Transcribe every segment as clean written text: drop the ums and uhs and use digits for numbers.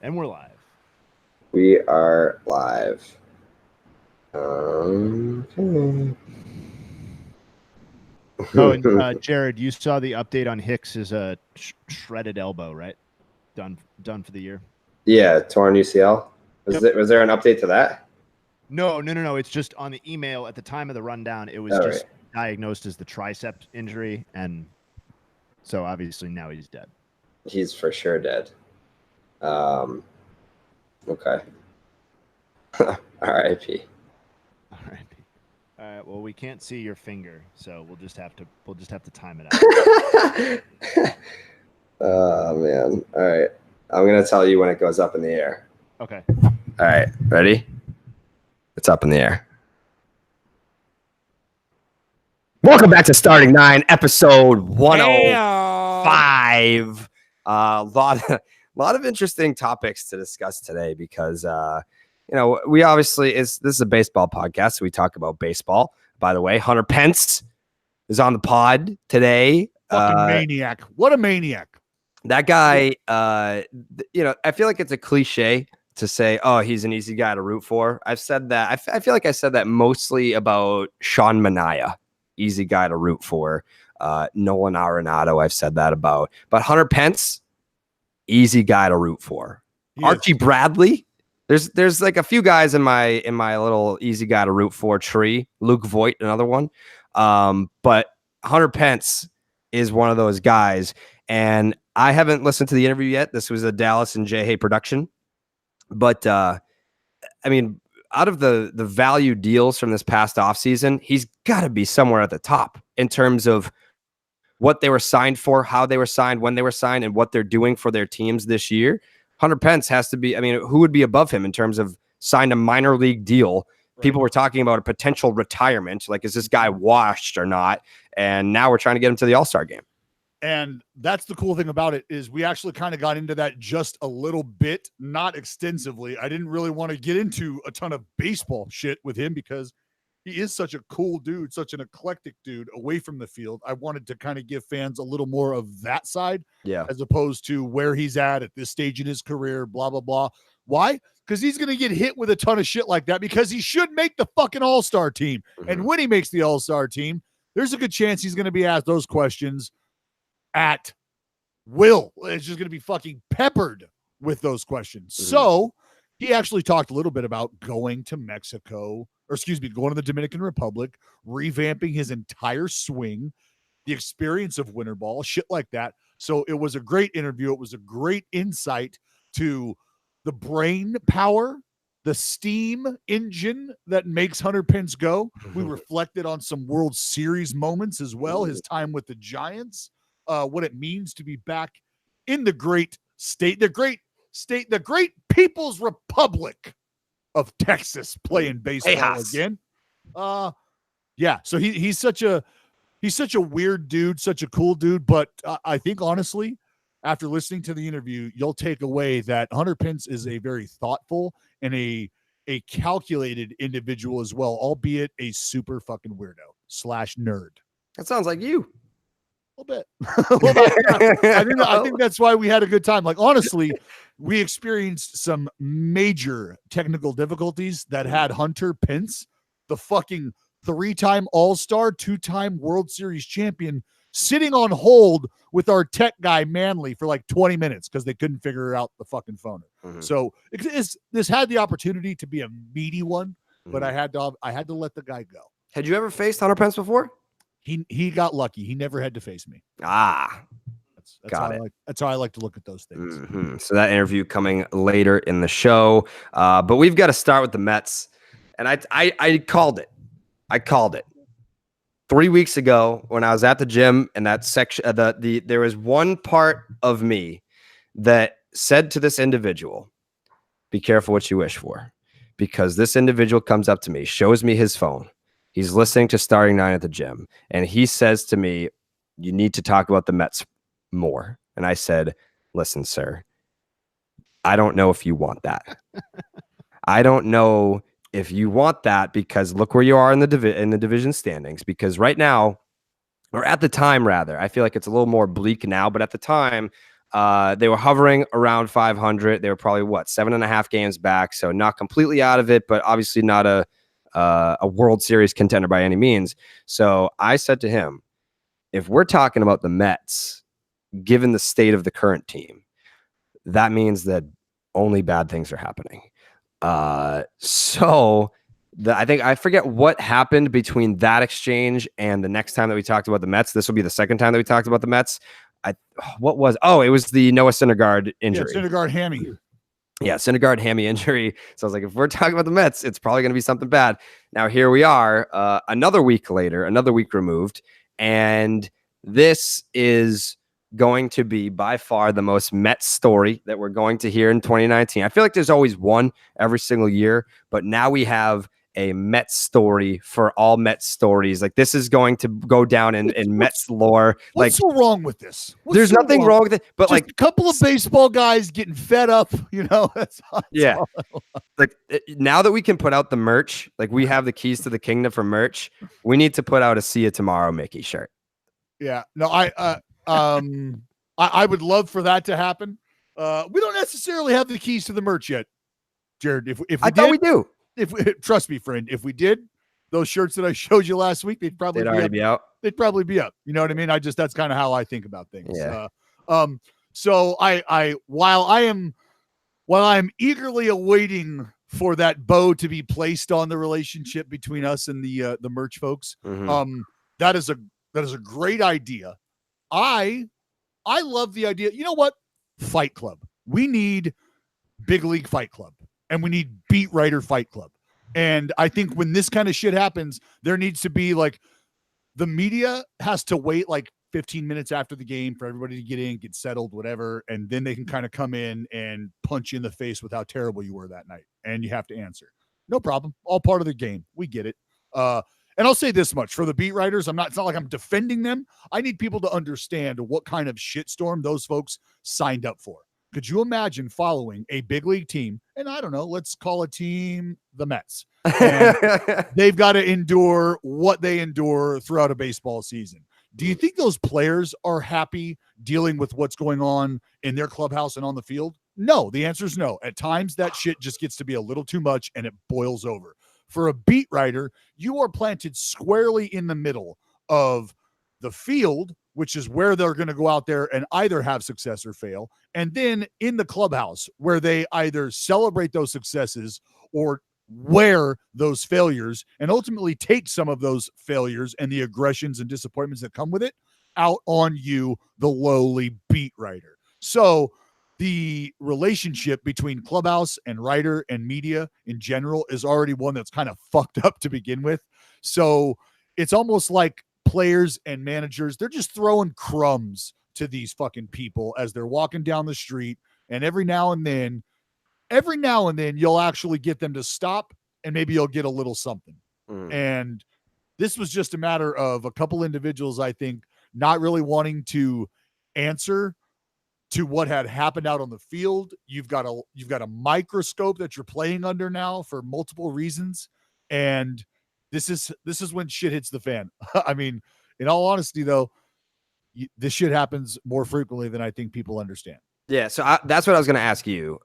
And we're live. We are live. Okay. Oh, and Jared, you saw the update on Hicks's shredded elbow, right? Done for the year. Yeah, torn UCL. Was there an update to that? No. It's just on the email at the time of the rundown. It was just diagnosed as the tricep injury, and so obviously now he's dead. He's for sure dead. Okay. R.I.P. R.I.P. All right. Well, we can't see your finger, so we'll just have to time it out. Oh man! All right, I'm gonna tell you when it goes up in the air. Okay. All right, ready? It's up in the air. Welcome back to Starting Nine, episode 105. A lot of interesting topics to discuss today because we obviously this is a baseball podcast, so we talk about baseball. By the way, Hunter Pence is on the pod today. Fucking maniac! What a maniac! That guy, I feel like it's a cliche to say, oh, he's an easy guy to root for. I've said that. I feel like I said that mostly about Sean Manaea, easy guy to root for. Nolan Arenado, I've said that about. But Hunter Pence, easy guy to root for. Yes. Archie Bradley, there's like a few guys in my little easy guy to root for tree. Luke Voigt, another one. But Hunter Pence is one of those guys. And I haven't listened to the interview yet. This was a Dallas and Jay Hay production. But, I mean, out of the value deals from this past offseason, he's got to be somewhere at the top in terms of what they were signed for, how they were signed, when they were signed, and what they're doing for their teams this year. Hunter Pence has to be, I mean, who would be above him in terms of signed a minor league deal? Right. People were talking about a potential retirement. Like, is this guy washed or not? And now we're trying to get him to the All-Star game. And that's the cool thing about it is we actually kind of got into that just a little bit, not extensively. I didn't really want to get into a ton of baseball shit with him because he is such a cool dude, such an eclectic dude away from the field. I wanted to kind of give fans a little more of that side, as opposed to where he's at this stage in his career, blah, blah, blah. Why? Because he's going to get hit with a ton of shit like that because he should make the fucking All-Star team. Mm-hmm. And when he makes the All-Star team, there's a good chance he's going to be asked those questions at will. It's just going to be fucking peppered with those questions. Mm-hmm. So he actually talked a little bit about going to Mexico, going to the Dominican Republic, revamping his entire swing, the experience of winter ball, shit like that. So it was a great interview. It was a great insight to the brain power, the steam engine that makes Hunter Pence go. Mm-hmm. We reflected on some World Series moments as well, his time with the Giants. What it means to be back in the great People's Republic of Texas playing baseball again. So he's such a weird dude, such a cool dude. But I think honestly, after listening to the interview, you'll take away that Hunter Pence is a very thoughtful and a calculated individual as well, albeit a super fucking weirdo / nerd. That sounds like you. A bit. I think that's why we had a good time. Like, honestly, we experienced some major technical difficulties that had Hunter Pence, the fucking 3-time All-Star, 2-time World Series champion, sitting on hold with our tech guy Manley for like 20 minutes because they couldn't figure out the fucking phoner. Mm-hmm. So this had the opportunity to be a meaty one, but I had to let the guy go. Had you ever faced Hunter Pence before? He got lucky. He never had to face me. That's that's how I like to look at those things. Mm-hmm. So that interview coming later in the show. But we've got to start with the Mets. And I called it. 3 weeks ago when I was at the gym and that section, there was one part of me that said to this individual, be careful what you wish for, because this individual comes up to me, shows me his phone. He's listening to Starting Nine at the gym, and he says to me, you need to talk about the Mets more. And I said, listen, sir, I don't know if you want that. I don't know if you want that because look where you are in the division standings. Because right now, or at the time, rather, I feel like it's a little more bleak now, but at the time, They were hovering around 500. They were probably 7.5 games back, so not completely out of it, but obviously not a World Series contender by any means. So I said to him, if we're talking about the Mets, given the state of the current team, that means that only bad things are happening. I think I forget what happened between that exchange and the next time that we talked about the Mets. This will be the second time that we talked about the Mets. It was the Noah Syndergaard injury. Yeah, Syndergaard hammy. Yeah, Syndergaard hammy injury. So I was like, if we're talking about the Mets, it's probably going to be something bad. Now here we are, another week later, another week removed, and this is going to be by far the most Mets story that we're going to hear in 2019. I feel like there's always one every single year, but now we have a Mets story for all Mets stories. Like, this is going to go down in Mets lore. What's so wrong with this? There's nothing wrong with it, but just a couple of baseball guys getting fed up, that's yeah. Like, now that we can put out the merch, like we have the keys to the kingdom for merch, we need to put out a "See You Tomorrow" Mickey shirt. Yeah, no, I would love for that to happen. We don't necessarily have the keys to the merch yet, Jared. If we thought we do. Trust me, friend, if we did, those shirts that I showed you last week, they'd already be out. They'd probably be up. You know what I mean? That's kind of how I think about things. Yeah. So while I'm eagerly awaiting for that bow to be placed on the relationship between us and the merch folks, that is a great idea. I love the idea. You know what? Fight Club. We need Big League Fight Club, and we need Beat Writer Fight Club. And I think when this kind of shit happens, there needs to be the media has to wait 15 minutes after the game for everybody to get in, get settled, whatever. And then they can kind of come in and punch you in the face with how terrible you were that night. And you have to answer. No problem. All part of the game. We get it. And I'll say this much for the beat writers. It's not like I'm defending them. I need people to understand what kind of shitstorm those folks signed up for. Could you imagine following a big league team? And I don't know, let's call a team the Mets. And they've got to endure what they endure throughout a baseball season. Do you think those players are happy dealing with what's going on in their clubhouse and on the field? No, the answer is no. At times that shit just gets to be a little too much and it boils over. For a beat writer, you are planted squarely in the middle of the field, which is where they're going to go out there and either have success or fail. And then in the clubhouse, where they either celebrate those successes or wear those failures and ultimately take some of those failures and the aggressions and disappointments that come with it out on you, the lowly beat writer. So the relationship between clubhouse and writer and media in general is already one that's kind of fucked up to begin with. So it's almost like players and managers, they're just throwing crumbs to these fucking people as they're walking down the street. And every now and then you'll actually get them to stop and maybe you'll get a little something. And this was just a matter of a couple individuals, I think, not really wanting to answer to what had happened out on the field. You've got a microscope that you're playing under now for multiple reasons. And this is when shit hits the fan. I mean, in all honesty, though, this shit happens more frequently than I think people understand. Yeah, so that's what I was going to ask you,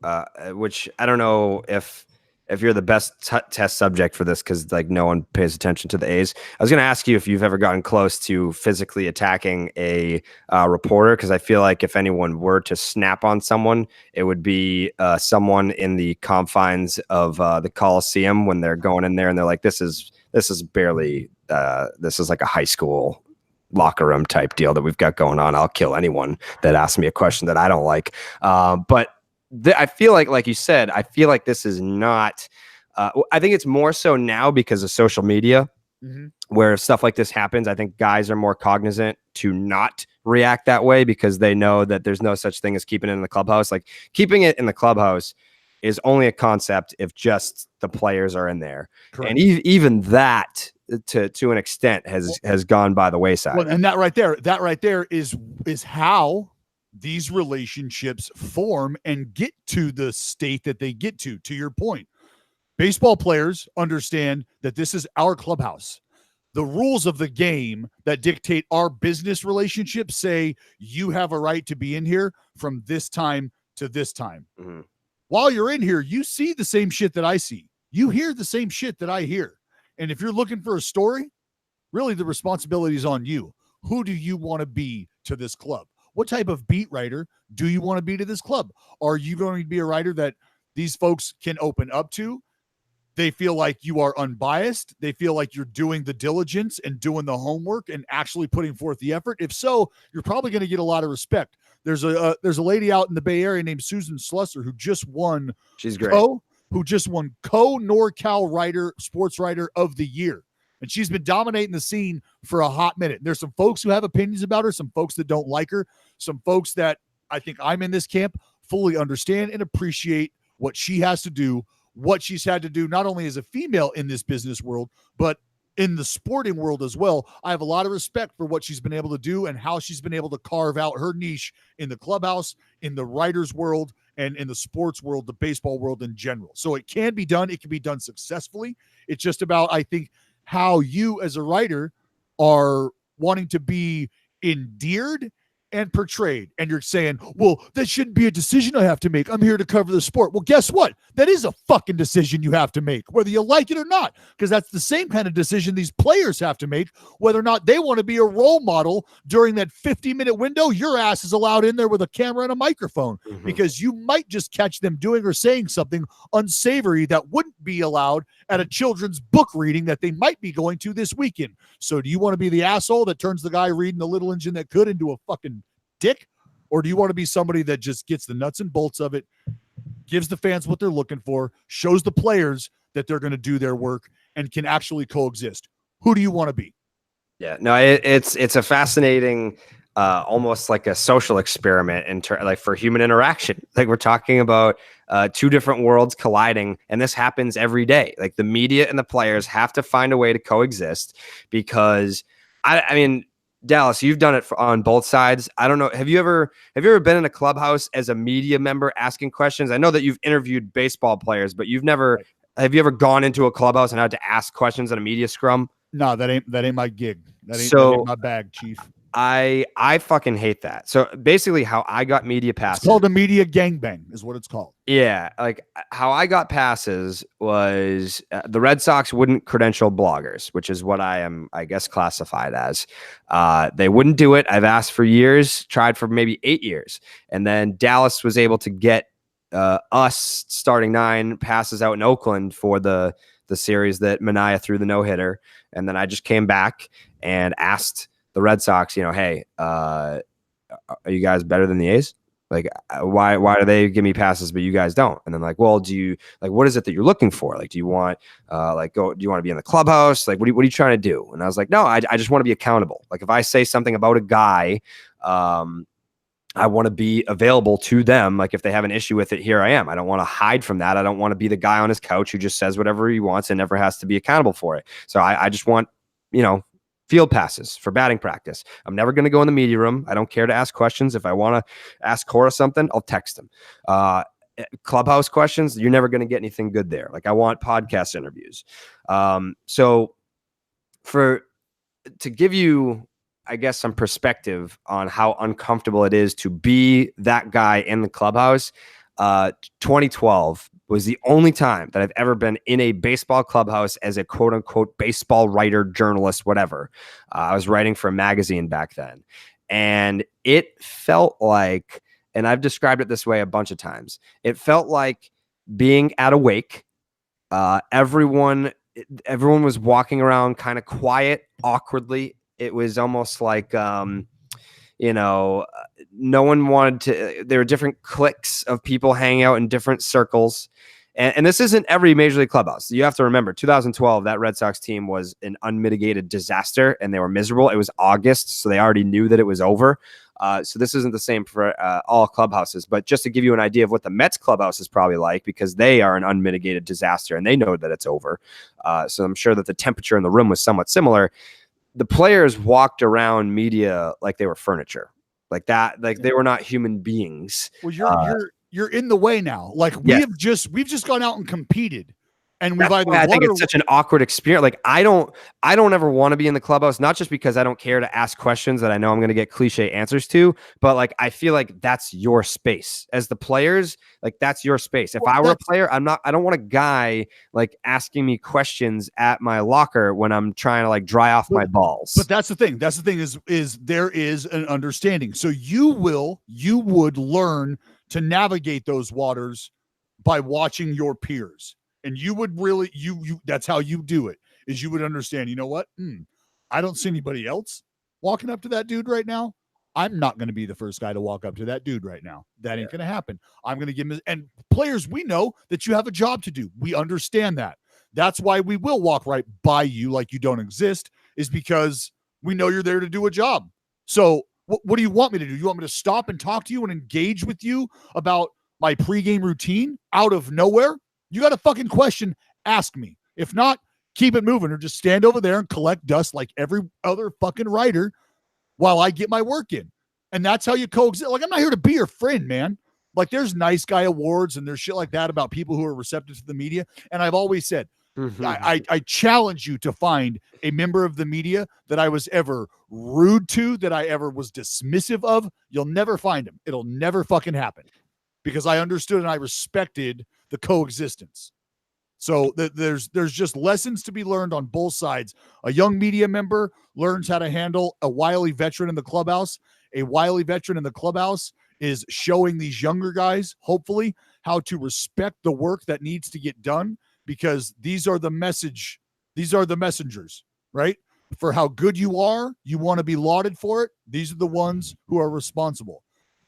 which I don't know if you're the best test subject for this because no one pays attention to the A's. I was going to ask you if you've ever gotten close to physically attacking a reporter, because I feel like if anyone were to snap on someone, it would be someone in the confines of the Coliseum when they're going in there and they're like, this is barely this is like a high school locker room type deal that we've got going on. I'll kill anyone that asks me a question that I don't like. But I feel like you said, I feel like this is not, I think it's more so now because of social media, where stuff like this happens. I think guys are more cognizant to not react that way because they know that there's no such thing as keeping it in the clubhouse. Like, keeping it in the clubhouse is only a concept if just the players are in there. Correct. And even that to an extent has gone by the wayside. Well, and that right there is how these relationships form and get to the state that they get to your point. Baseball players understand that this is our clubhouse. the rules of the game that dictate our business relationship say you have a right to be in here from this time to this time. Mm-hmm. While you're in here, you see the same shit that I see. You hear the same shit that I hear. And if you're looking for a story, really the responsibility is on you. Who do you want to be to this club? What type of beat writer do you want to be to this club? Are you going to be a writer that these folks can open up to? They feel like you are unbiased. They feel like you're doing the diligence and doing the homework and actually putting forth the effort. If so, you're probably going to get a lot of respect. There's a lady out in the Bay Area named Susan Slusser who just won. She's great. NorCal writer, sports writer of the year. And she's been dominating the scene for a hot minute. There's some folks who have opinions about her, some folks that don't like her, some folks that I think I'm in this camp fully understand and appreciate what she has to do, what she's had to do, not only as a female in this business world, but in the sporting world as well. I have a lot of respect for what she's been able to do and how she's been able to carve out her niche in the clubhouse, in the writers world, and in the sports world, the baseball world in general. So it can be done. It can be done successfully. It's just about, I think, how you as a writer are wanting to be endeared and portrayed. And you're saying, well, that shouldn't be a decision I have to make. I'm here to cover the sport. Well, guess what? That is a fucking decision you have to make, whether you like it or not, because that's the same kind of decision these players have to make, whether or not they want to be a role model during that 50-minute window. Your ass is allowed in there with a camera and a microphone, because you might just catch them doing or saying something unsavory that wouldn't be allowed at a children's book reading that they might be going to this weekend. So do you want to be the asshole that turns the guy reading The Little Engine That Could into a fucking dick? Or do you want to be somebody that just gets the nuts and bolts of it, gives the fans what they're looking for, shows the players that they're going to do their work and can actually coexist? Who do you want to be? Yeah, no, it's a fascinating, almost like a social experiment like for human interaction. Like we're talking about two different worlds colliding, and this happens every day. Like the media and the players have to find a way to coexist, because I mean, Dallas, you've done it on both sides. I don't know. Have you ever been in a clubhouse as a media member asking questions? I know that you've interviewed baseball players, but you've never. Have you ever gone into a clubhouse and had to ask questions in a media scrum? No, that ain't my gig. That ain't my bag, Chief. I fucking hate that. So basically how I got media passes. It's called a media gangbang is what it's called. Yeah. Like how I got passes was the Red Sox wouldn't credential bloggers, which is what I am, I guess, classified as. They wouldn't do it. I've asked for years, tried for maybe 8 years. And then Dallas was able to get us starting 9 passes out in Oakland for the series that Manaea threw the no-hitter. And then I just came back and asked the Red Sox, hey, are you guys better than the A's? Like, why do they give me passes, but you guys don't? And then like, well, do you like, what is it that you're looking for? Like, do you want, do you want to be in the clubhouse? Like, what are you trying to do? And I was like, no, I just want to be accountable. Like if I say something about a guy, I want to be available to them. Like if they have an issue with it, here I am. I don't want to hide from that. I don't want to be the guy on his couch who just says whatever he wants and never has to be accountable for it. So I just want, field passes for batting practice. I'm never going to go in the media room. I don't care to ask questions. If I want to ask Cora something, I'll text him. Clubhouse questions, you're never going to get anything good there. Like I want podcast interviews. So to give you, I guess, some perspective on how uncomfortable it is to be that guy in the clubhouse, 2012 was the only time that I've ever been in a baseball clubhouse as a quote unquote baseball writer, journalist, whatever. I was writing for a magazine back then, and it felt like, and I've described it this way a bunch of times, it felt like being at a wake. Everyone was walking around kind of quiet, awkwardly. It was almost like, no one wanted to, there were different cliques of people hanging out in different circles. And this isn't every major league clubhouse. You have to remember 2012, that Red Sox team was an unmitigated disaster and they were miserable. It was August, so they already knew that it was over. So this isn't the same for all clubhouses, but just to give you an idea of what the Mets clubhouse is probably like, because they are an unmitigated disaster and they know that it's over. So I'm sure that the temperature in the room was somewhat similar. The players walked around media like they were furniture, like that, like they were not human beings. Well, you're in the way now. Like we've just gone out and competed And we've That's either why I think won or it's such an awkward experience. Like I don't ever want to be in the clubhouse, not just because I don't care to ask questions that I know I'm going to get cliche answers to, but like I feel like that's your space as the players. Like that's your space. If I were a player, I don't want a guy like asking me questions at my locker when I'm trying to like dry off my balls. But that's the thing. That's the thing is there is an understanding. So you would learn to navigate those waters by watching your peers. And you would really, that's how you do it, is you would understand, you know what? I don't see anybody else walking up to that dude right now. I'm not going to be the first guy to walk up to that dude right now. That ain't going to happen. I'm going to give him, and players, we know that you have a job to do. We understand that. That's why we will walk right by you like you don't exist, is because we know you're there to do a job. So what do you want me to do? You want me to stop and talk to you and engage with you about my pregame routine out of nowhere? You got a fucking question, ask me. If not, keep it moving or just stand over there and collect dust like every other fucking writer while I get my work in. And that's how you coexist. Like, I'm not here to be your friend, man. Like, there's nice guy awards and there's shit like that about people who are receptive to the media. And I've always said, I challenge you to find a member of the media that I was ever rude to, that I ever was dismissive of. You'll never find him. It'll never fucking happen, because I understood and I respected the coexistence. So there's just lessons to be learned on both sides. A young media member learns how to handle a wily veteran in the clubhouse. A wily veteran in the clubhouse is showing these younger guys, hopefully, how to respect the work that needs to get done, because these are the messengers, right? For how good you are, you want to be lauded for it. These are the ones who are responsible.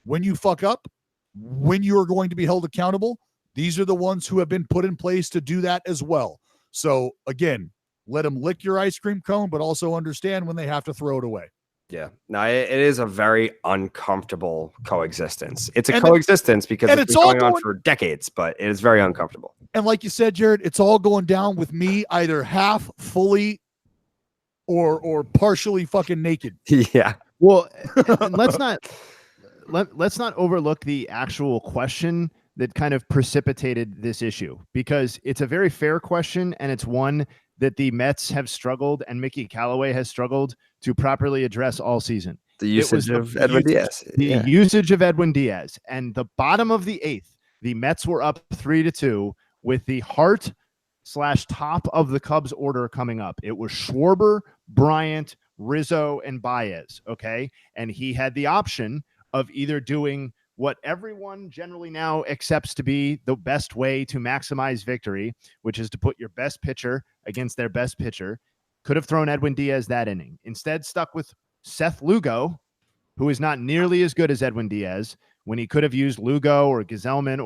When you fuck up, when you are going to be held accountable, these are the ones who have been put in place to do that as well. So again, let them lick your ice cream cone, but also understand when they have to throw it away. Yeah. No, it is a very uncomfortable coexistence. It's a coexistence because it's been going on for decades, but it is very uncomfortable. And like you said, Jared, it's all going down with me either half, fully, or partially fucking naked. Yeah. Well, let's not overlook the actual question that kind of precipitated this issue, because it's a very fair question, and it's one that the Mets have struggled and Mickey Callaway has struggled to properly address all season. The usage of Edwin Diaz. The usage of Edwin Diaz. And the bottom of the eighth, the Mets were up 3-2 with the heart/top of the Cubs order coming up. It was Schwarber, Bryant, Rizzo, and Baez. Okay. And he had the option of either doing what everyone generally now accepts to be the best way to maximize victory, which is to put your best pitcher against their best pitcher. Could have thrown Edwin Diaz that inning. Instead, stuck with Seth Lugo, who is not nearly as good as Edwin Diaz, when he could have used Lugo or Gazelman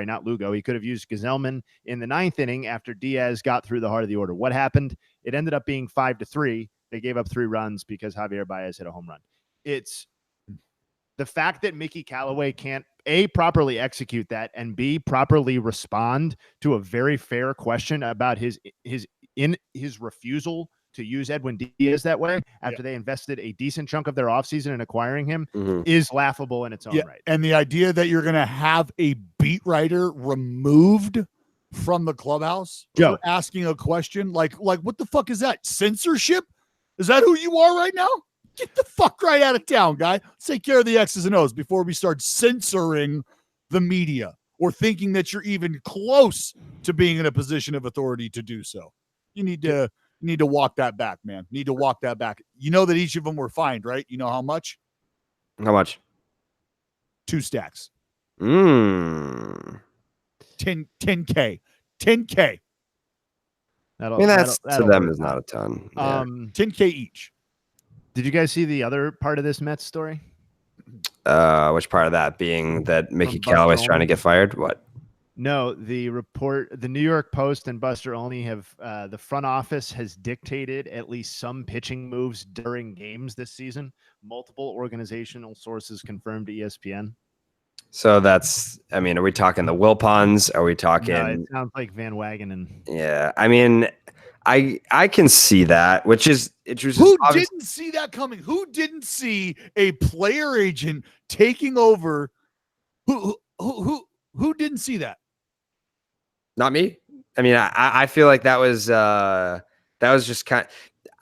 not Lugo. He could have used Gazelman in the ninth inning after Diaz got through the heart of the order. What happened? It ended up being 5-3. They gave up 3 runs because Javier Baez hit a home run. It's the fact that Mickey Callaway can't A, properly execute that, and B, properly respond to a very fair question about his refusal to use Edwin Diaz that way after they invested a decent chunk of their offseason in acquiring him is laughable in its own right. And the idea that you're going to have a beat writer removed from the clubhouse for asking a question like what the fuck is that? Censorship? Is that who you are right now? Get the fuck right out of town, guy. Let's take care of the X's and O's before we start censoring the media or thinking that you're even close to being in a position of authority to do so. You need to walk that back, man. Need to walk that back. You know that each of them were fined, right? You know how much? How much? 2 stacks. 10K. 10K. That's to them is not a ton. 10K each. Did you guys see the other part of this Mets story? Which part of that being that Mickey Callaway's trying to get fired? What? No, the New York Post and Buster Olney have the front office has dictated at least some pitching moves during games this season. Multiple organizational sources confirmed to ESPN. So that's, are we talking the Wilpons? Are we talking? No, it sounds like Van Wagenen. Yeah, I can see that, which is interesting. Who didn't see that coming? Who didn't see a player agent taking over? Who didn't see that? Not me. I mean, I feel like that was just kind of,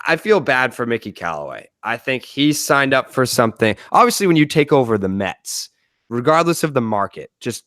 I feel bad for Mickey Callaway. I think he signed up for something. Obviously, when you take over the Mets, regardless of the market, just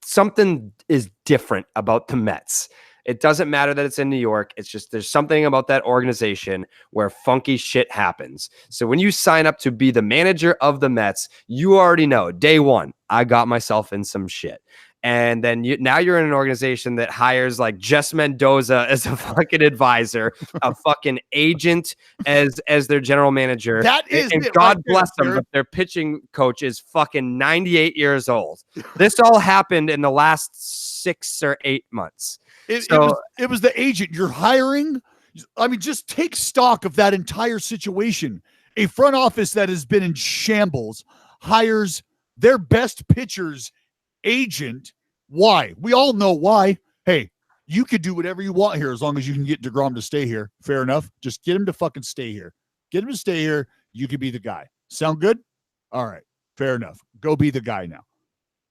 something is different about the Mets. It doesn't matter that it's in New York. It's just there's something about that organization where funky shit happens. So when you sign up to be the manager of the Mets, you already know day one, I got myself in some shit. And then now you're in an organization that hires like Jess Mendoza as a fucking advisor, a fucking agent as their general manager. That is and it God right there, bless them, Jared. but their pitching coach is fucking 98 years old. This all happened in the last 6 or 8 months. It was the agent you're hiring. I mean, just take stock of that entire situation. A front office that has been in shambles hires their best pitcher's agent. Why? We all know why. Hey, you could do whatever you want here as long as you can get DeGrom to stay here. Fair enough. Just get him to fucking stay here. Get him to stay here. You could be the guy. Sound good? All right. Fair enough. Go be the guy now.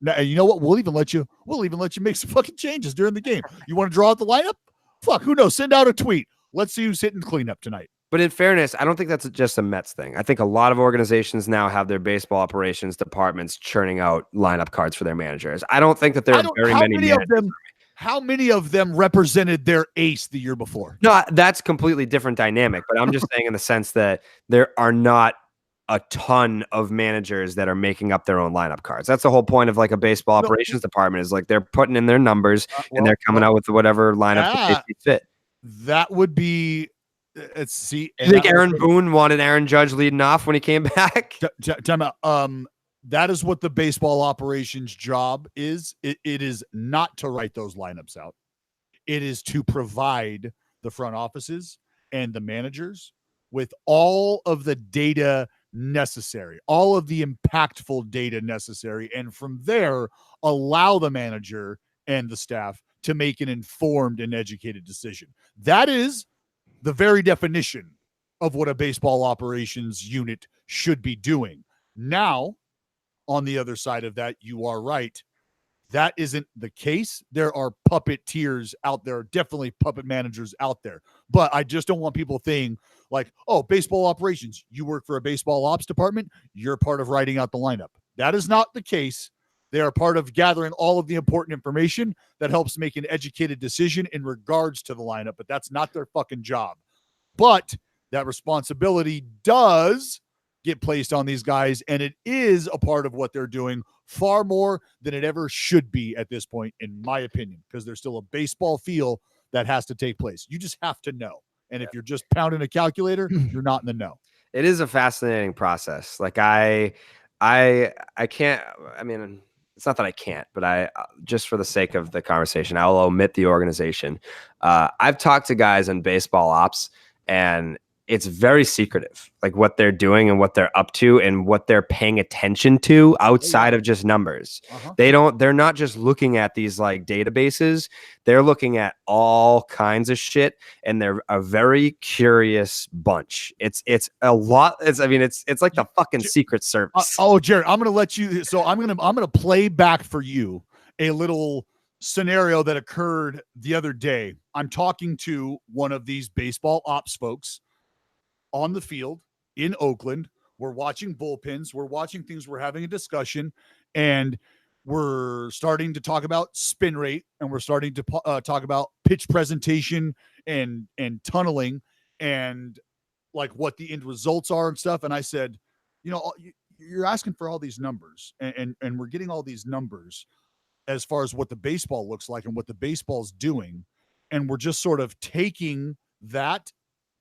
Now, and you know what? We'll even let you make some fucking changes during the game. You want to draw out the lineup? Fuck, who knows? Send out a tweet. Let's see who's hitting cleanup tonight. But in fairness, I don't think that's just a Mets thing. I think a lot of organizations now have their baseball operations departments churning out lineup cards for their managers. I don't think that there are very many managers. How many of them represented their ace the year before? No, that's completely different dynamic. But I'm just saying in the sense that there are not a ton of managers that are making up their own lineup cards. That's the whole point of like a baseball operations department is like they're putting in their numbers and they're coming out with whatever lineup that they see fit. That would be. Let's see. You think Aaron Boone wanted Aaron Judge leading off when he came back? Time out. That is what the baseball operations job is. It is not to write those lineups out. It is to provide the front offices and the managers with all of the data necessary, all of the impactful data necessary, and from there, allow the manager and the staff to make an informed and educated decision. That is the very definition of what a baseball operations unit should be doing. Now, on the other side of that, you are right. That isn't the case. There are puppeteers out there, definitely puppet managers out there. But I just don't want people thinking like, oh, baseball operations, you work for a baseball ops department, you're part of writing out the lineup. That is not the case. They are part of gathering all of the important information that helps make an educated decision in regards to the lineup, but that's not their fucking job. But that responsibility does get placed on these guys, and it is a part of what they're doing far more than it ever should be at this point, in my opinion, because there's still a baseball feel that has to take place. You just have to know. And if you're just pounding a calculator, you're not in the know. It is a fascinating process. Like I can't, I mean, it's not that I can't, but I, just for the sake of the conversation, I'll omit the organization. I've talked to guys in baseball ops, and it's very secretive, like what they're doing and what they're up to and what they're paying attention to outside of just numbers. They're not just looking at these like databases. They're looking at all kinds of shit, and they're a very curious bunch. It's a lot. It's like the fucking Secret Service. Jared, I'm going to let you. So I'm going to play back for you a little scenario that occurred the other day. I'm talking to one of these baseball ops folks on the field in Oakland. We're watching bullpens. We're watching things. We're having a discussion, and we're starting to talk about spin rate, and we're starting to talk about pitch presentation and tunneling and like what the end results are and stuff. And I said, you're asking for all these numbers, and we're getting all these numbers as far as what the baseball looks like and what the baseball's doing. And we're just sort of taking that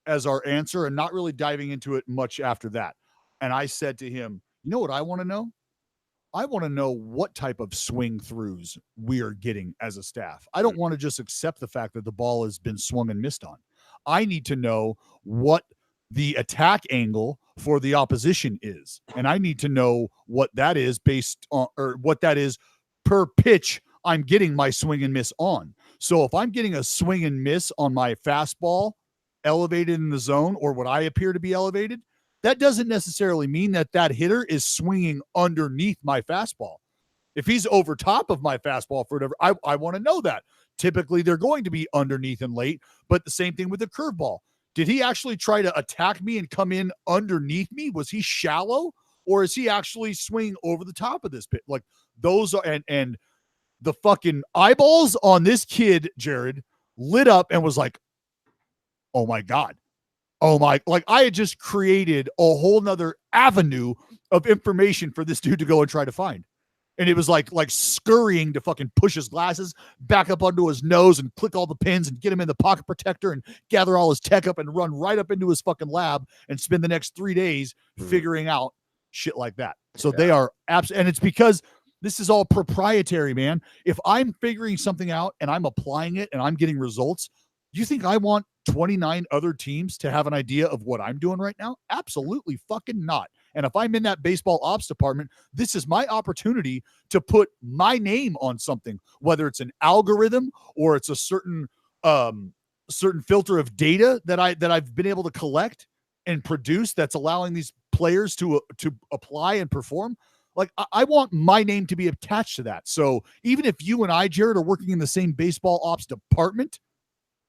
as our answer and not really diving into it much after that. And I said to him, you know what I want to know? I want to know what type of swing throughs we are getting as a staff. I don't want to just accept the fact that the ball has been swung and missed on. I need to know what the attack angle for the opposition is. And I need to know what that is based on, or what that is per pitch I'm getting my swing and miss on. So if I'm getting a swing and miss on my fastball elevated in the zone, or what I appear to be elevated, that doesn't necessarily mean that hitter is swinging underneath my fastball. If he's over top of my fastball for whatever, I want to know that. Typically, they're going to be underneath and late, but the same thing with the curveball. Did he actually try to attack me and come in underneath me? Was he shallow, or is he actually swinging over the top of this pit? Like those are, and the fucking eyeballs on this kid, Jared, lit up and was like, oh my God. Oh my, like I had just created a whole nother avenue of information for this dude to go and try to find. And it was like scurrying to fucking push his glasses back up onto his nose and click all the pins and get him in the pocket protector and gather all his tech up and run right up into his fucking lab and spend the next 3 days figuring out shit like that. So they are and it's because this is all proprietary, man. If I'm figuring something out and I'm applying it and I'm getting results, you think I want 29 other teams to have an idea of what I'm doing right now? Absolutely fucking not. And if I'm in that baseball ops department, this is my opportunity to put my name on something, whether it's an algorithm or it's a certain filter of data that I've been able to collect and produce that's allowing these players to apply and perform. Like I want my name to be attached to that. So even if you and I, Jared, are working in the same baseball ops department,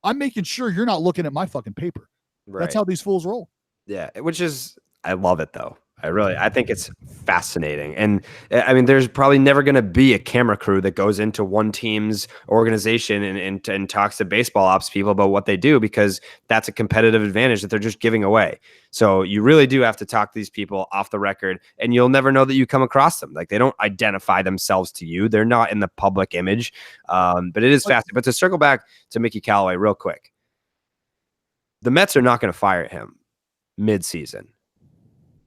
I'm making sure you're not looking at my fucking paper. Right. That's how these fools roll. Yeah, which is, I love it though. I think it's fascinating. And I mean, there's probably never going to be a camera crew that goes into one team's organization and talks to baseball ops people about what they do, because that's a competitive advantage that they're just giving away. So you really do have to talk to these people off the record, and you'll never know that you come across them. Like they don't identify themselves to you. They're not in the public image. But it is fascinating. But to circle back to Mickey Callaway real quick, the Mets are not going to fire him mid-season.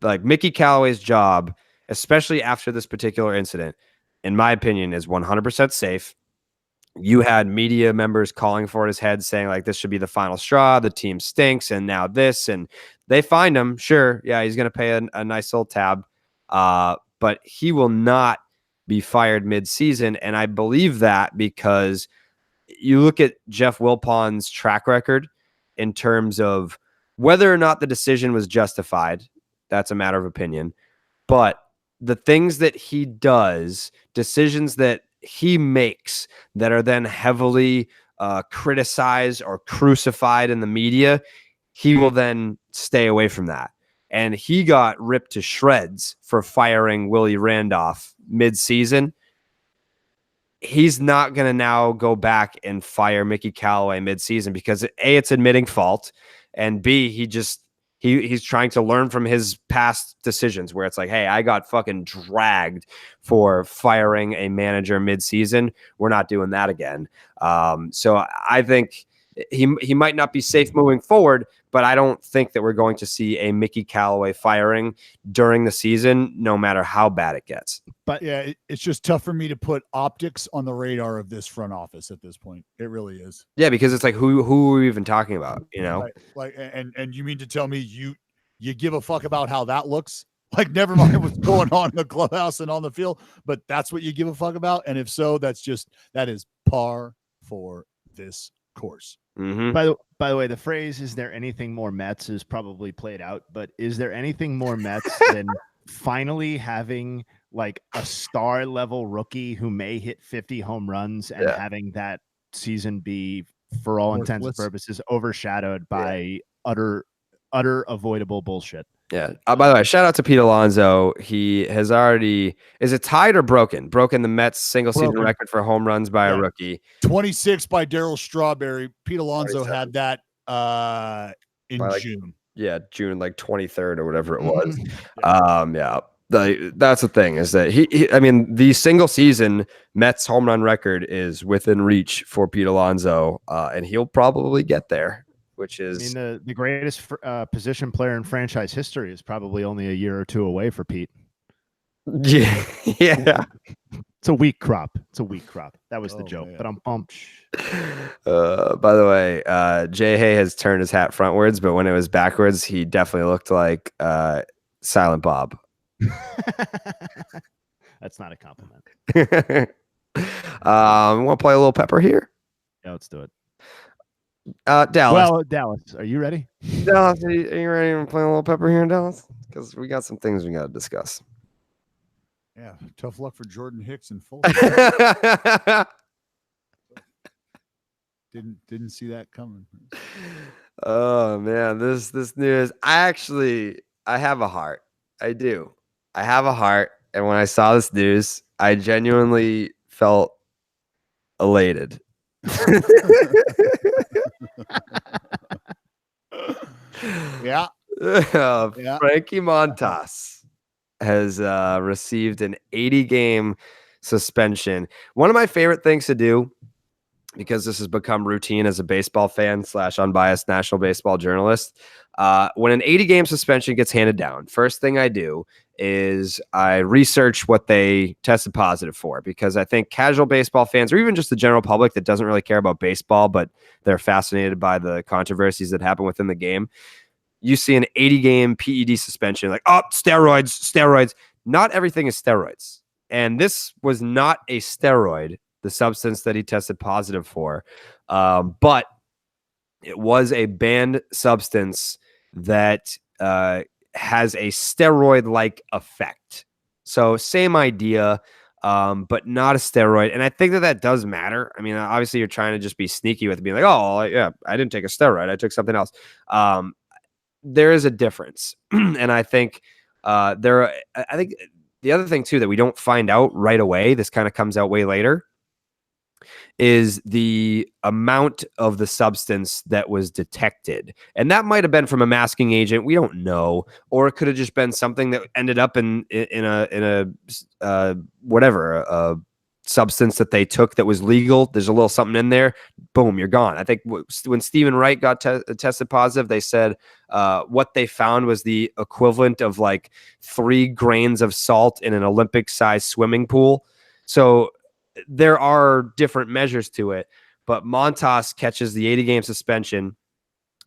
Like Mickey Callaway's job, especially after this particular incident, in my opinion, is 100% safe. You had media members calling for his head, saying like this should be the final straw. The team stinks, and now this, and they find him. Sure, yeah, he's going to pay a nice little tab, but he will not be fired mid-season. And I believe that because you look at Jeff Wilpon's track record in terms of whether or not the decision was justified. That's a matter of opinion. But the things that he does, decisions that he makes that are then heavily criticized or crucified in the media, he will then stay away from that. And he got ripped to shreds for firing Willie Randolph mid-season. He's not going to now go back and fire Mickey Callaway mid-season because A, it's admitting fault, and B, he's trying to learn from his past decisions where it's like, hey, I got fucking dragged for firing a manager mid-season. We're not doing that again. So I think he might not be safe moving forward, but I don't think that we're going to see a Mickey Callaway firing during the season, no matter how bad it gets. But yeah, it's just tough for me to put optics on the radar of this front office at this point. It really is. Yeah, because it's like, who are we even talking about? You know, like and you mean to tell me you give a fuck about how that looks? Like, never mind what's going on in the clubhouse and on the field, but that's what you give a fuck about. And if so, that is par for this course. Mm-hmm. By the way, the phrase "is there anything more Mets" is probably played out, but is there anything more Mets than finally having like a star level rookie who may hit 50 home runs and having that season be, for all intents and purposes, overshadowed by utter avoidable bullshit? Yeah. By the way, shout out to Pete Alonso. He has already, is it tied or broken the Mets single season record for home runs by a rookie. 26 by Darryl Strawberry. Pete Alonso had that in June. Yeah, June like 23rd or whatever it was. That's the thing, is that he I mean, the single season Mets home run record is within reach for Pete Alonso, and he'll probably get there. Which is, I mean, the greatest position player in franchise history is probably only a year or two away for Pete. Yeah. It's a weak crop. That was the joke, man. But I'm pumped. By the way, Jay Hay has turned his hat frontwards, but when it was backwards, he definitely looked like Silent Bob. That's not a compliment. Want to play a little pepper here? Yeah, let's do it. Dallas. Well, Dallas, are you ready? Dallas, are you ready to play a little pepper here in Dallas? Because we got some things we got to discuss. Yeah, tough luck for Jordan Hicks and full. Didn't see that coming. Oh man, this news. I have a heart. I do. I have a heart, and when I saw this news, I genuinely felt elated. Yeah. Yeah. Frankie Montas has received an 80-game suspension. One of my favorite things to do, because this has become routine as a baseball fan / unbiased national baseball journalist, when an 80-game suspension gets handed down, first thing I do is I research what they tested positive for, because I think casual baseball fans, or even just the general public that doesn't really care about baseball, but they're fascinated by the controversies that happen within the game, you see an 80-game PED suspension, like, oh, steroids. Not everything is steroids. And this was not a steroid, the substance that he tested positive for. But it was a banned substance that has a steroid-like effect. So same idea, but not a steroid. And I think that does matter. I mean, obviously you're trying to just be sneaky with being like, oh, yeah, I didn't take a steroid. I took something else. There is a difference. And I think I think the other thing too that we don't find out right away, this kind of comes out way later, is the amount of the substance that was detected. And that might have been from a masking agent. We don't know. Or it could have just been something that ended up in a substance that they took that was legal. There's a little something in there. Boom, you're gone. I think when Stephen Wright got tested positive, they said what they found was the equivalent of like 3 grains of salt in an Olympic-sized swimming pool. So there are different measures to it, but Montas catches the 80-game suspension.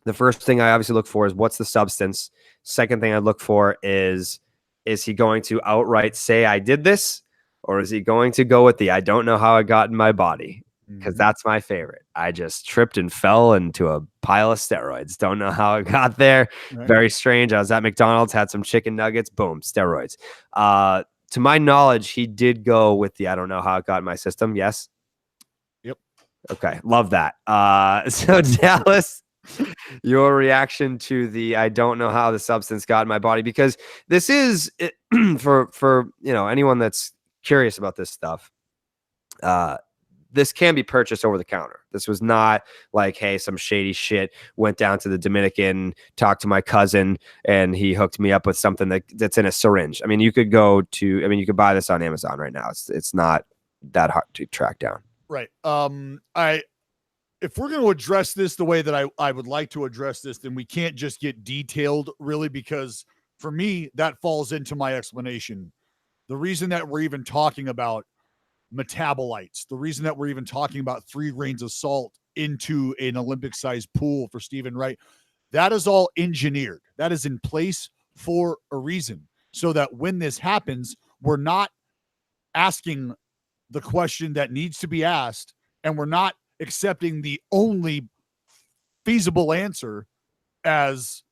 The first thing I obviously look for is what's the substance. Second thing I look for is he going to outright say I did this, or is he going to go with the I don't know how it got in my body? Because that's my favorite. I just tripped and fell into a pile of steroids. Don't know how it got there. Right. Very strange. I was at McDonald's, had some chicken nuggets. Boom, steroids. To my knowledge, he did go with the I don't know how it got in my system. Yes? Yep. Okay. Love that. So Dallas, your reaction to the I don't know how the substance got in my body, because this is for anyone that's curious about this stuff. This can be purchased over the counter. This was not like, hey, some shady shit went down to the Dominican, talked to my cousin, and he hooked me up with something that's in a syringe. I mean, you could buy this on Amazon right now. It's not that hard to track down. Right. If we're going to address this the way that I would like to address this, then we can't just get detailed, really, because for me, that falls into my explanation. The reason that we're even talking about metabolites, the reason that we're even talking about 3 grains of salt into an Olympic-sized pool for Stephen Wright, that is all engineered. That is in place for a reason, so that when this happens, we're not asking the question that needs to be asked, and we're not accepting the only feasible answer as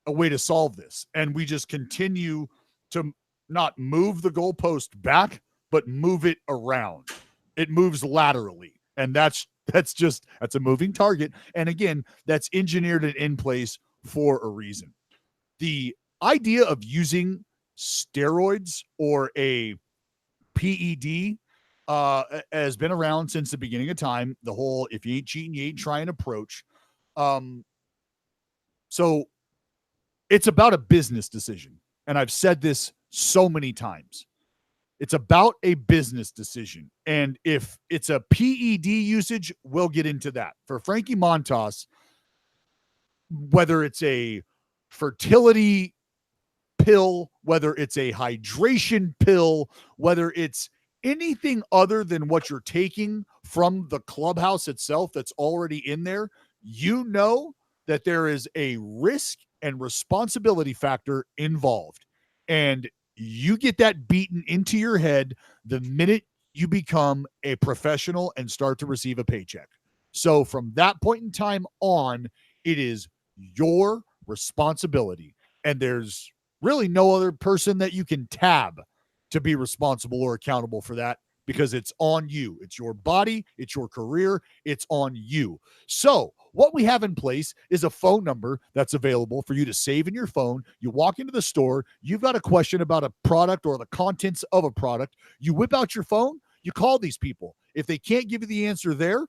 a way to solve this. And we just continue to not move the goalpost back, but move it around. It moves laterally. And that's a moving target. And again, that's engineered and in place for a reason. The idea of using steroids or a PED has been around since the beginning of time. The whole, if you ain't cheating, you ain't trying approach. So it's about a business decision. And I've said this so many times. It's about a business decision. And if it's a PED usage, we'll get into that. For Frankie Montas, whether it's a fertility pill, whether it's a hydration pill, whether it's anything other than what you're taking from the clubhouse itself that's already in there, you know that there is a risk and responsibility factor involved. And you get that beaten into your head the minute you become a professional and start to receive a paycheck. So from that point in time on, it is your responsibility. And there's really no other person that you can tab to be responsible or accountable for that because it's on you. It's your body, it's your career, it's on you. So what we have in place is a phone number that's available for you to save in your phone. You walk into the store, you've got a question about a product or the contents of a product. You whip out your phone, you call these people. If they can't give you the answer there,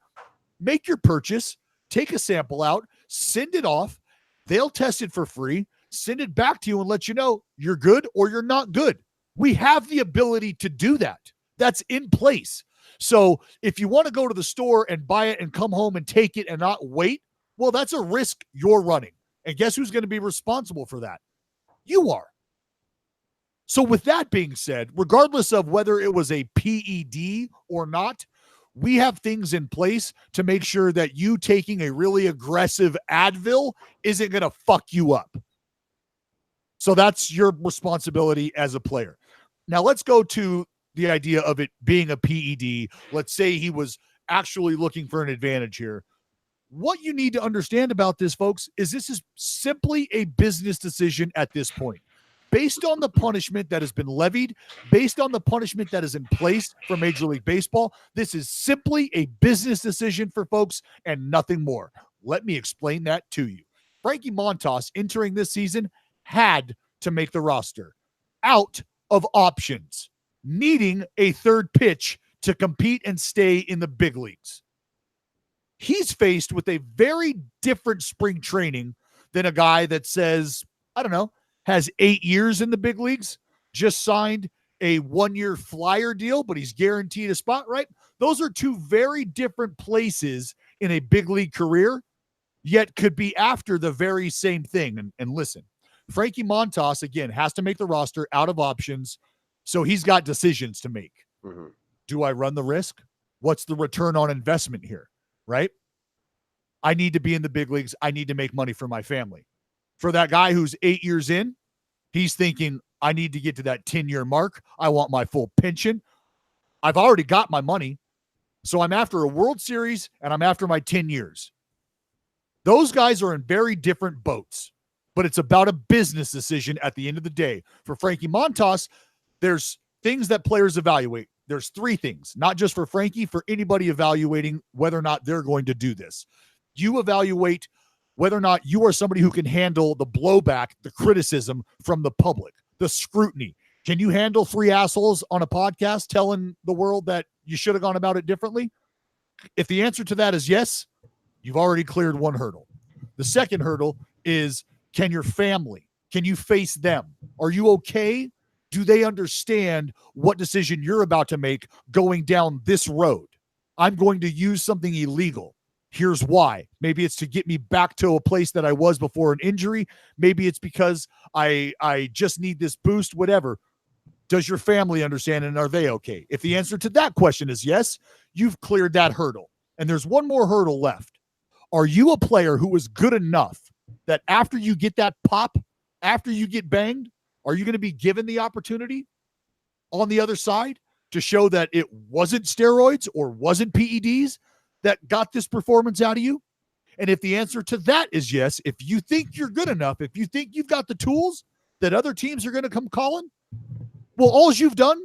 make your purchase, take a sample out, send it off. They'll test it for free, send it back to you and let you know you're good or you're not good. We have the ability to do that. That's in place. So if you want to go to the store and buy it and come home and take it and not wait, well, that's a risk you're running. And guess who's going to be responsible for that? You are. So with that being said, regardless of whether it was a PED or not, we have things in place to make sure that you taking a really aggressive Advil isn't going to fuck you up. So that's your responsibility as a player. Now let's go to the idea of it being a PED. Let's say he was actually looking for an advantage here. What you need to understand about this, folks, is this is simply a business decision at this point. Based on the punishment that has been levied, based on the punishment that is in place for Major League Baseball, this is simply a business decision for folks and nothing more. Let me explain that to you. Frankie Montas, entering this season, had to make the roster out of options, needing a third pitch to compete and stay in the big leagues. He's faced with a very different spring training than a guy that says, I don't know, has 8 years in the big leagues, just signed a 1-year flyer deal, but he's guaranteed a spot, right? Those are two very different places in a big league career, yet could be after the very same thing. And listen, Frankie Montas, again, has to make the roster out of options, so he's got decisions to make. Mm-hmm. Do I run the risk? What's the return on investment here, right? I need to be in the big leagues. I need to make money for my family. For that guy who's 8 years in, he's thinking, I need to get to that 10-year mark. I want my full pension. I've already got my money, so I'm after a World Series, and I'm after my 10 years. Those guys are in very different boats, but it's about a business decision at the end of the day. For Frankie Montas, there's things that players evaluate. There's 3 things, not just for Frankie, for anybody evaluating whether or not they're going to do this. You evaluate whether or not you are somebody who can handle the blowback, the criticism from the public, the scrutiny. Can you handle 3 assholes on a podcast telling the world that you should have gone about it differently? If the answer to that is yes, you've already cleared 1 hurdle. The second hurdle is, can your family, can you face them? Are you okay? Do they understand what decision you're about to make going down this road? I'm going to use something illegal. Here's why. Maybe it's to get me back to a place that I was before an injury. Maybe it's because I just need this boost, whatever. Does your family understand, and are they okay? If the answer to that question is yes, you've cleared that hurdle. And there's one more hurdle left. Are you a player who is good enough that after you get that pop, after you get banged, are you going to be given the opportunity on the other side to show that it wasn't steroids or wasn't PEDs that got this performance out of you? And if the answer to that is yes, if you think you're good enough, if you think you've got the tools that other teams are going to come calling, well, all you've done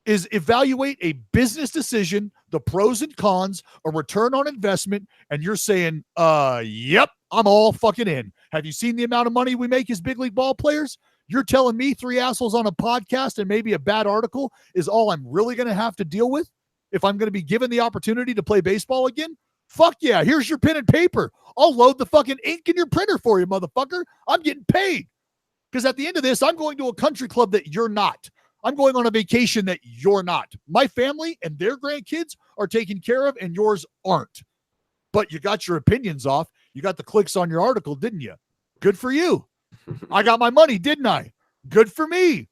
is evaluate a business decision, the pros and cons, a return on investment, and you're saying, yep, I'm all fucking in. Have you seen the amount of money we make as big league ball players? You're telling me 3 assholes on a podcast and maybe a bad article is all I'm really going to have to deal with if I'm going to be given the opportunity to play baseball again? Fuck yeah, here's your pen and paper. I'll load the fucking ink in your printer for you, motherfucker. I'm getting paid. Because at the end of this, I'm going to a country club that you're not. I'm going on a vacation that you're not. My family and their grandkids are taken care of and yours aren't. But you got your opinions off. You got the clicks on your article, didn't you? Good for you. I got my money, didn't I? Good for me.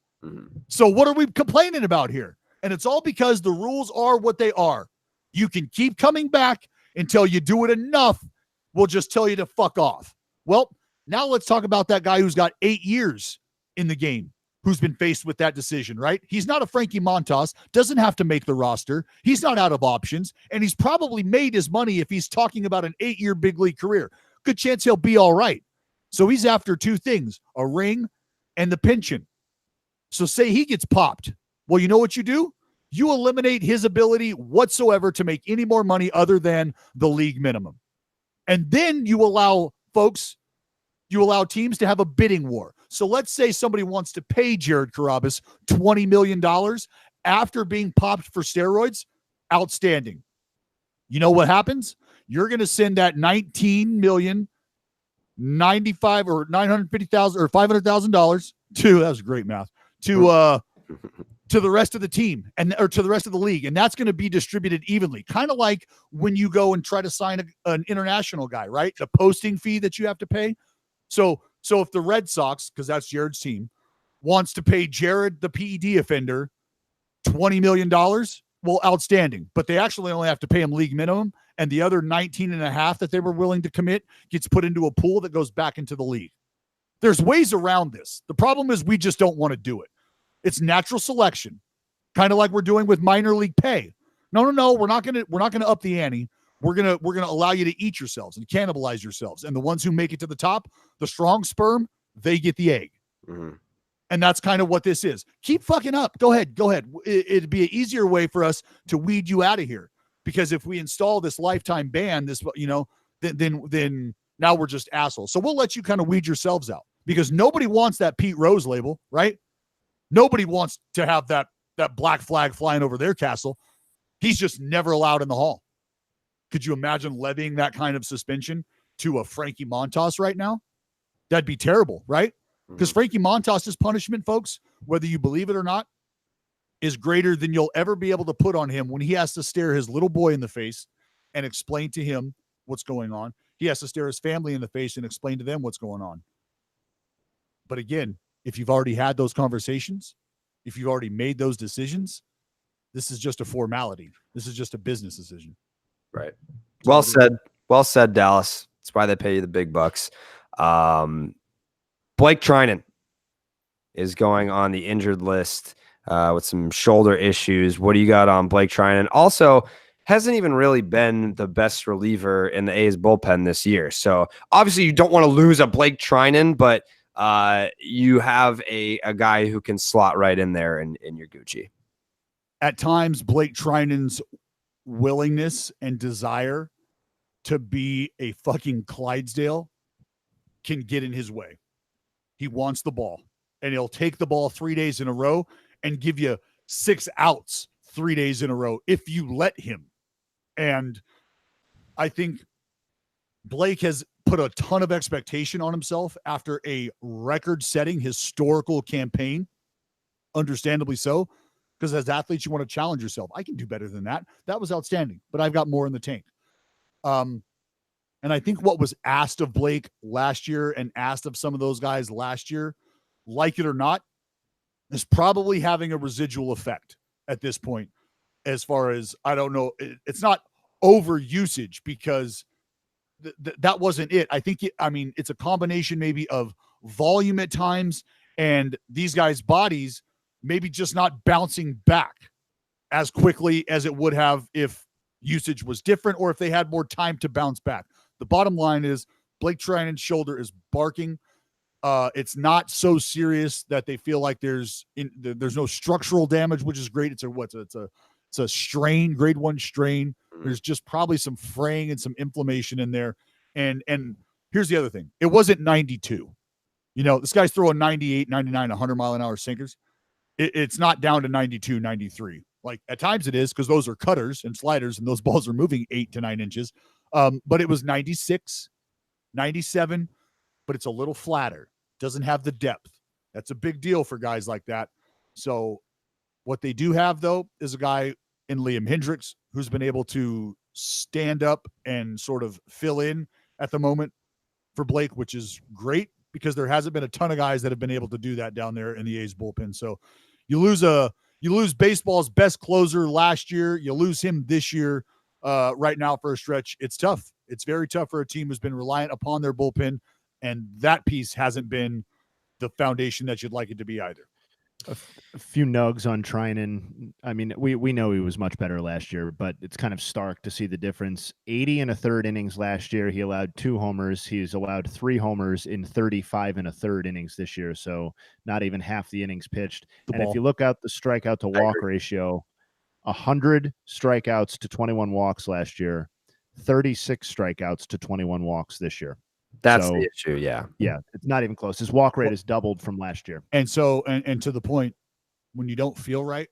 So what are we complaining about here? And it's all because the rules are what they are. You can keep coming back until you do it enough. We'll just tell you to fuck off. Well, now let's talk about that guy who's got 8 years in the game, who's been faced with that decision, right? He's not a Frankie Montas, doesn't have to make the roster. He's not out of options, and he's probably made his money if he's talking about an 8-year big league career. Good chance he'll be all right. So he's after 2 things, a ring and the pension. So say he gets popped Well, you know what you do? You eliminate his ability whatsoever to make any more money other than the league minimum. And then you allow teams to have a bidding war. So let's say somebody wants to pay Jared Carrabis $20 million after being popped for steroids. Outstanding. You know what happens? You're going to send that $19,095,000 or $950,000 or $500,000 to, that was great math, to the rest of the team or to the rest of the league. And that's going to be distributed evenly. Kind of like when you go and try to sign an international guy, right? The posting fee that you have to pay. So if the Red Sox, because that's Jared's team, wants to pay Jared, the PED offender, $20 million, well, outstanding. But they actually only have to pay him league minimum. And the other 19 and a half that they were willing to commit gets put into a pool that goes back into the league. There's ways around this. The problem is we just don't want to do it. It's natural selection, kind of like we're doing with minor league pay. No, we're not gonna up the ante. We're gonna allow you to eat yourselves and cannibalize yourselves. And the ones who make it to the top, the strong sperm, they get the egg. Mm-hmm. And that's kind of what this is. Keep fucking up. Go ahead. It'd be an easier way for us to weed you out of here. Because if we install this lifetime ban, then now we're just assholes. So we'll let you kind of weed yourselves out because nobody wants that Pete Rose label, right? Nobody wants to have that black flag flying over their castle. He's just never allowed in the hall. Could you imagine levying that kind of suspension to a Frankie Montas right now? That'd be terrible, right? Because Frankie Montas' punishment, folks, whether you believe it or not, is greater than you'll ever be able to put on him when he has to stare his little boy in the face and explain to him what's going on. He has to stare his family in the face and explain to them what's going on. But again, if you've already had those conversations, if you've already made those decisions, this is just a formality. This is just a business decision. Right. Well said. Well said, Dallas. That's why they pay you the big bucks. Blake Trinan is going on the injured list with some shoulder issues. What do you got on Blake Trinan? Also, hasn't even really been the best reliever in the A's bullpen this year. So obviously you don't want to lose a Blake Trinan, but you have a guy who can slot right in there in your Gucci. At times, Blake Trinan's willingness and desire to be a fucking Clydesdale can get in his way. He wants the ball, and he'll take the ball 3 days in a row and give you 6 outs 3 days in a row if you let him. And I think Blake has put a ton of expectation on himself after a record-setting historical campaign, understandably so, because as athletes, you want to challenge yourself. I can do better than that. That was outstanding, but I've got more in the tank. And I think what was asked of Blake last year and asked of some of those guys last year, like it or not, is probably having a residual effect at this point. As far as, I don't know, it's not over usage because that wasn't it. I think, it's a combination maybe of volume at times and these guys' bodies maybe just not bouncing back as quickly as it would have if usage was different or if they had more time to bounce back. The bottom line is Blake Trinan's shoulder is barking. It's not so serious that they feel like there's no structural damage, which is great. It's a strain, grade 1 strain. There's just probably some fraying and some inflammation in there. And here's the other thing. It wasn't 92. This guy's throwing 98, 99, 100 mile an hour sinkers. It's not down to 92, 93. Like at times it is because those are cutters and sliders and those balls are moving 8 to 9 inches. But it was 96, 97, but it's a little flatter. Doesn't have the depth. That's a big deal for guys like that. So what they do have, though, is a guy in Liam Hendriks who's been able to stand up and sort of fill in at the moment for Blake, which is great because there hasn't been a ton of guys that have been able to do that down there in the A's bullpen. So you lose baseball's best closer last year. You lose him this year right now for a stretch. It's tough. It's very tough for a team who's been reliant upon their bullpen, and that piece hasn't been the foundation that you'd like it to be either. A few nugs on Trinan. I mean, we know he was much better last year, but it's kind of stark to see the difference. 80 and a third innings last year. He allowed 2 homers. He's allowed 3 homers in 35 and a third innings this year. So not even half the innings pitched. And if you look at the strikeout to walk ratio, 100 strikeouts to 21 walks last year, 36 strikeouts to 21 walks this year. That's the issue. Yeah. Yeah. It's not even close. His walk rate has doubled from last year. And so, and to the point, when you don't feel right,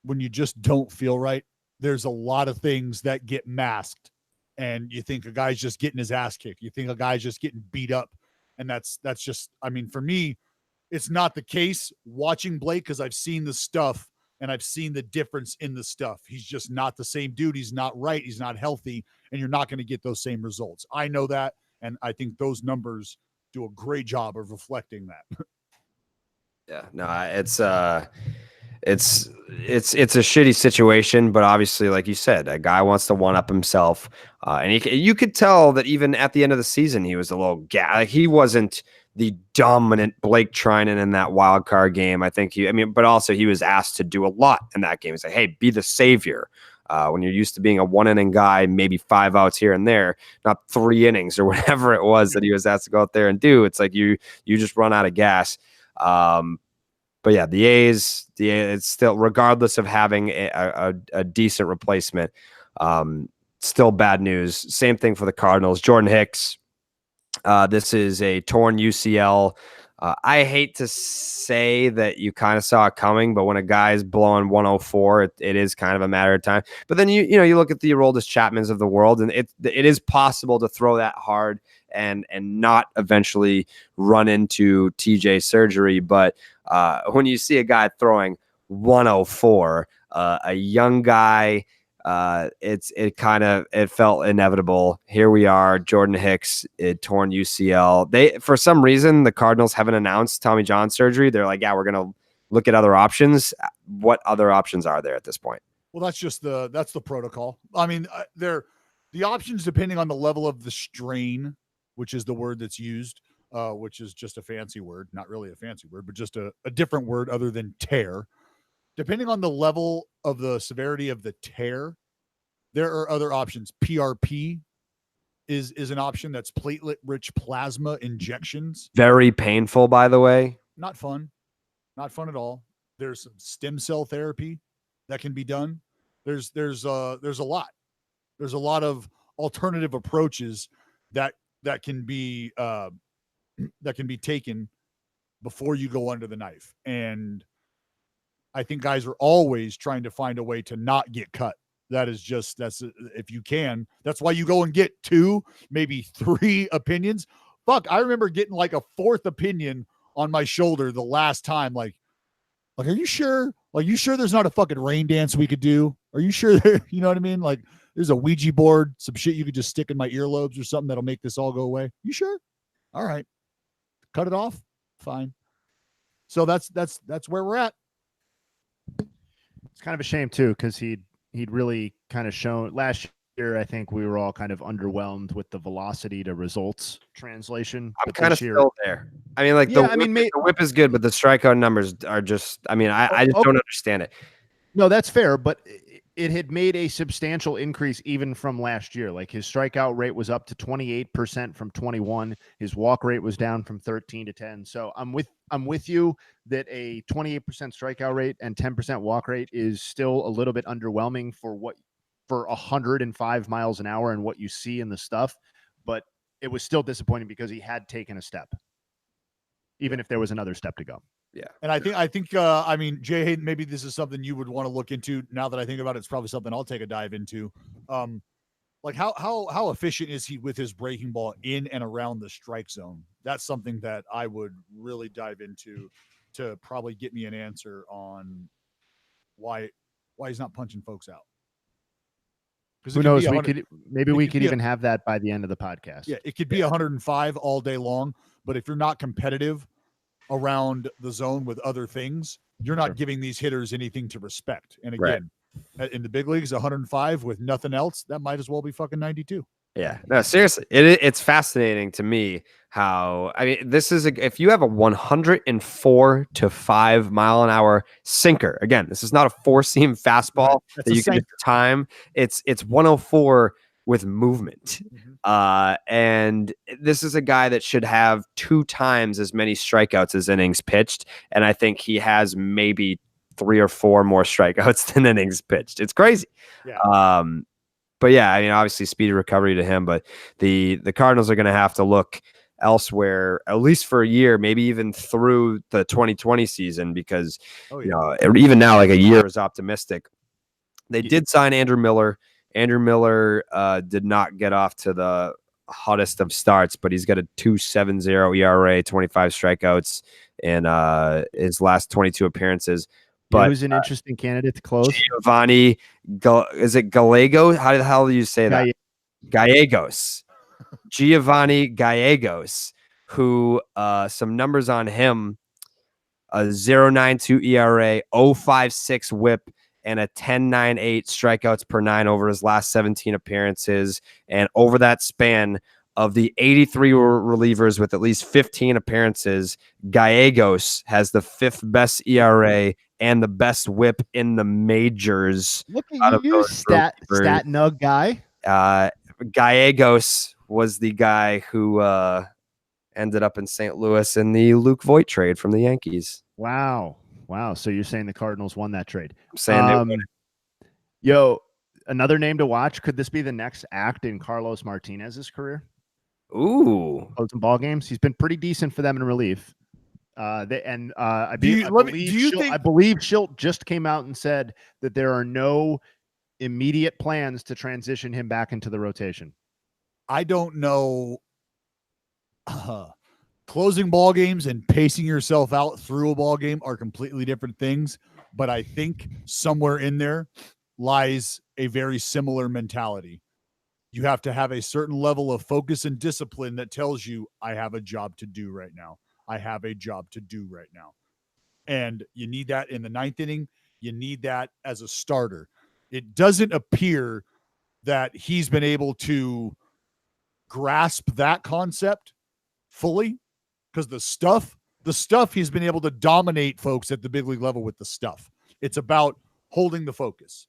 when you just don't feel right, there's a lot of things that get masked. And you think a guy's just getting his ass kicked. You think a guy's just getting beat up. And that's just, I mean, for me, it's not the case watching Blake, because I've seen the stuff and I've seen the difference in the stuff. He's just not the same dude. He's not right. He's not healthy. And you're not going to get those same results. I know that. And I think those numbers do a great job of reflecting that. Yeah, no, it's a shitty situation, but obviously, like you said, a guy wants to one up himself, and you could tell that even at the end of the season, he was a little like he wasn't the dominant Blake Trinan in that wild card game. But also he was asked to do a lot in that game. He's like, hey, be the savior. When you're used to being a 1 inning guy, maybe 5 outs here and there, not 3 innings or whatever it was that he was asked to go out there and do. It's like you just run out of gas. But yeah, the A's, it's still, regardless of having a decent replacement, still bad news. Same thing for the Cardinals. Jordan Hicks, this is a torn UCL. I hate to say that you kind of saw it coming, but when a guy's blowing 104, it is kind of a matter of time. But then you look at the Aroldis Chapmans of the world, and it is possible to throw that hard and not eventually run into TJ surgery. But when you see a guy throwing 104, a young guy, it felt inevitable. Here we are, Jordan Hicks, torn UCL. For some reason, the Cardinals haven't announced Tommy John surgery. They're like, yeah, we're going to look at other options. What other options are there at this point? Well, that's the protocol. I mean, the options, depending on the level of the strain, which is the word that's used, which is just a fancy word, not really a fancy word, but just a different word other than tear. Depending on the level of the severity of the tear, there are other options. PRP is an option. That's platelet-rich plasma injections. Very painful, by the way. Not fun. Not fun at all. There's some stem cell therapy that can be done. There's a lot. There's a lot of alternative approaches that can be taken before you go under the knife. And I think guys are always trying to find a way to not get cut. That's if you can. That's why you go and get 2, maybe 3 opinions. Fuck, I remember getting like a 4th opinion on my shoulder the last time. Like, are you sure? Like, you sure there's not a fucking rain dance we could do? Are you sure? You know what I mean? Like, there's a Ouija board, some shit you could just stick in my earlobes or something that'll make this all go away. You sure? All right. Cut it off. Fine. So that's where we're at. It's kind of a shame too, because he'd really kind of shown last year. I think we were all kind of underwhelmed with the velocity to results translation. I'm kind of still there. I mean, like the whip is good, but the strikeout numbers are just. I mean, I just don't understand it. No, that's fair, but it had made a substantial increase even from last year. Like his strikeout rate was up to 28% from 21. His walk rate was down from 13 to 10. So I'm with you that a 28% strikeout rate and 10% walk rate is still a little bit underwhelming for 105 miles an hour and what you see in the stuff. But it was still disappointing because he had taken a step, even if there was another step to go. Yeah. And I think, I mean, Jay Hayden, maybe this is something you would want to look into. Now that I think about it, it's probably something I'll take a dive into. Like how efficient is he with his breaking ball in and around the strike zone? That's something that I would really dive into to probably get me an answer on why he's not punching folks out. Who knows? We could even have that by the end of the podcast. Yeah, it could be 105 all day long, but if you're not competitive around the zone with other things, you're not giving these hitters anything to respect. And again, in the big leagues, 105 with nothing else, that might as well be fucking 92. Yeah, no, seriously, it's fascinating to me how this is if you have a 104 to 5 mile an hour sinker. Again, this is not a four seam fastball That's that a you can sinker. just time. It's 104 with movement, and this is a guy that should have 2 times as many strikeouts as innings pitched, and I think he has maybe 3 or 4 more strikeouts than innings pitched. It's crazy. Yeah. But yeah, obviously speedy recovery to him, but the Cardinals are going to have to look elsewhere, at least for a year, maybe even through the 2020 season, because even now, like a year is optimistic. They did sign Andrew Miller. Andrew Miller did not get off to the hottest of starts, but he's got a 2.70 ERA, 25 strikeouts in his last 22 appearances. But who's an interesting candidate to close? Giovanni, is it Gallegos? How the hell do you say that? Gallegos. Giovanni Gallegos, who some numbers on him, a 0.92 ERA, 0.56 whip, and a 10.98 strikeouts per 9 over his last 17 appearances. And over that span of the 83 relievers with at least 15 appearances, Gallegos has the 5th best ERA and the best whip in the majors. Look at you, stat nug guy. Gallegos was the guy who ended up in St. Louis in the Luke Voit trade from the Yankees. Wow. So you're saying the Cardinals won that trade? I'm saying they won. Yo, another name to watch. Could this be the next act in Carlos Martinez's career? Ooh, closing ball games. He's been pretty decent for them in relief. I believe Schilt just came out and said that there are no immediate plans to transition him back into the rotation. I don't know. Closing ball games and pacing yourself out through a ball game are completely different things, but I think somewhere in there lies a very similar mentality. You have to have a certain level of focus and discipline that tells you, I have a job to do right now. I have a job to do right now. And you need that in the 9th inning. You need that as a starter. It doesn't appear that he's been able to grasp that concept fully, because the stuff he's been able to dominate folks at the big league level with the stuff. It's about holding the focus.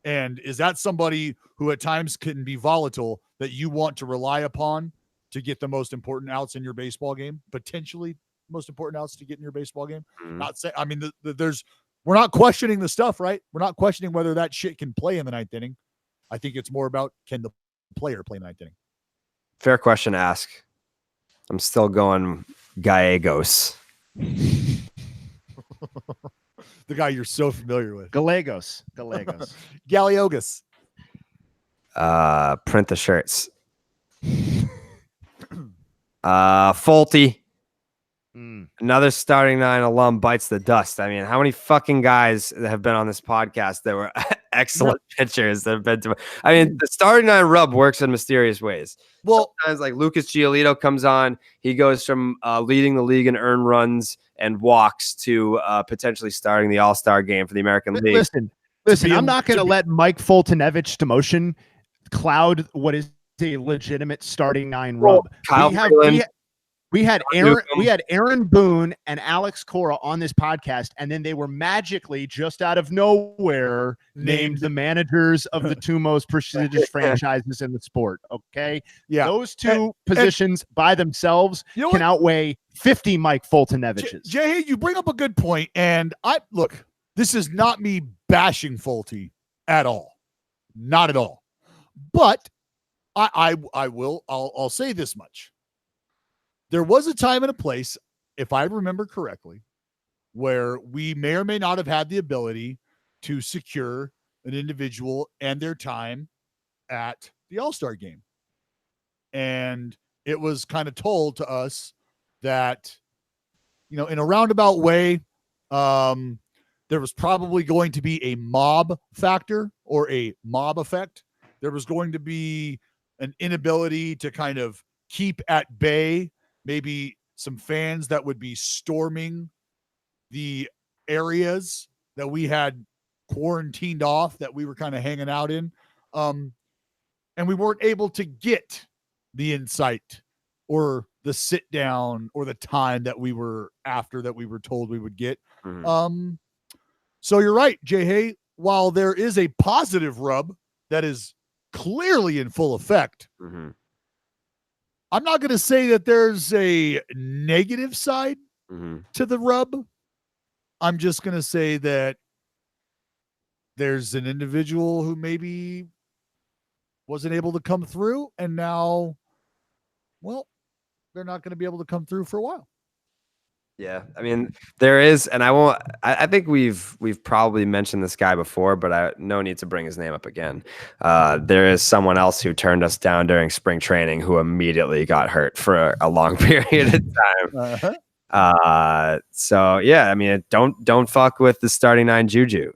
And is that somebody who at times can be volatile that you want to rely upon to get the most important outs in your baseball game? Potentially most important outs to get in your baseball game? We're not questioning the stuff, right? We're not questioning whether that shit can play in the 9th inning. I think it's more about, can the player play in the 9th inning? Fair question to ask. I'm still going Gallegos. The guy you're so familiar with. Gallegos. Gallegos. Print the shirts. Folty. Another starting 9 alum bites the dust. I mean, how many fucking guys that have been on this podcast that were excellent pitchers that have been to? I mean, the starting 9 rub works in mysterious ways. Well, sometimes like Lucas Giolito comes on, he goes from leading the league in earned runs and walks to potentially starting the All-Star game for the American League. Listen, I'm not going to let Mike Foltynewicz demotion cloud what is a legitimate starting 9 rub. We had Aaron Boone and Alex Cora on this podcast, and then they were magically just out of nowhere named the managers of the 2 most prestigious franchises in the sport. Okay, yeah, those 2 positions by themselves can outweigh 50 Mike Foltynewicz's. Jay, you bring up a good point, and this is not me bashing Folty at all, not at all, but I'll say this much. There was a time and a place, if I remember correctly, where we may or may not have had the ability to secure an individual and their time at the All-Star game. And it was kind of told to us that, in a roundabout way, there was probably going to be a mob factor or a mob effect. There was going to be an inability to kind of keep at bay maybe some fans that would be storming the areas that we had quarantined off, that we were kind of hanging out in. and we weren't able to get the insight or the sit down or the time that we were told we would get. Mhm. So you're right, Jay Hay. While there is a positive rub that is clearly in full effect, Mhm. I'm not going to say that there's a negative side Mhm. to the rub. I'm just going to say that there's an individual who maybe wasn't able to come through, and now, well, they're not going to be able to come through for a while. Yeah, I mean, there is, and I won't. I think we've probably mentioned this guy before, but I no need to bring his name up again. There is someone else who turned us down during spring training who immediately got hurt for a long period of time. So yeah, I mean, don't fuck with the starting nine juju.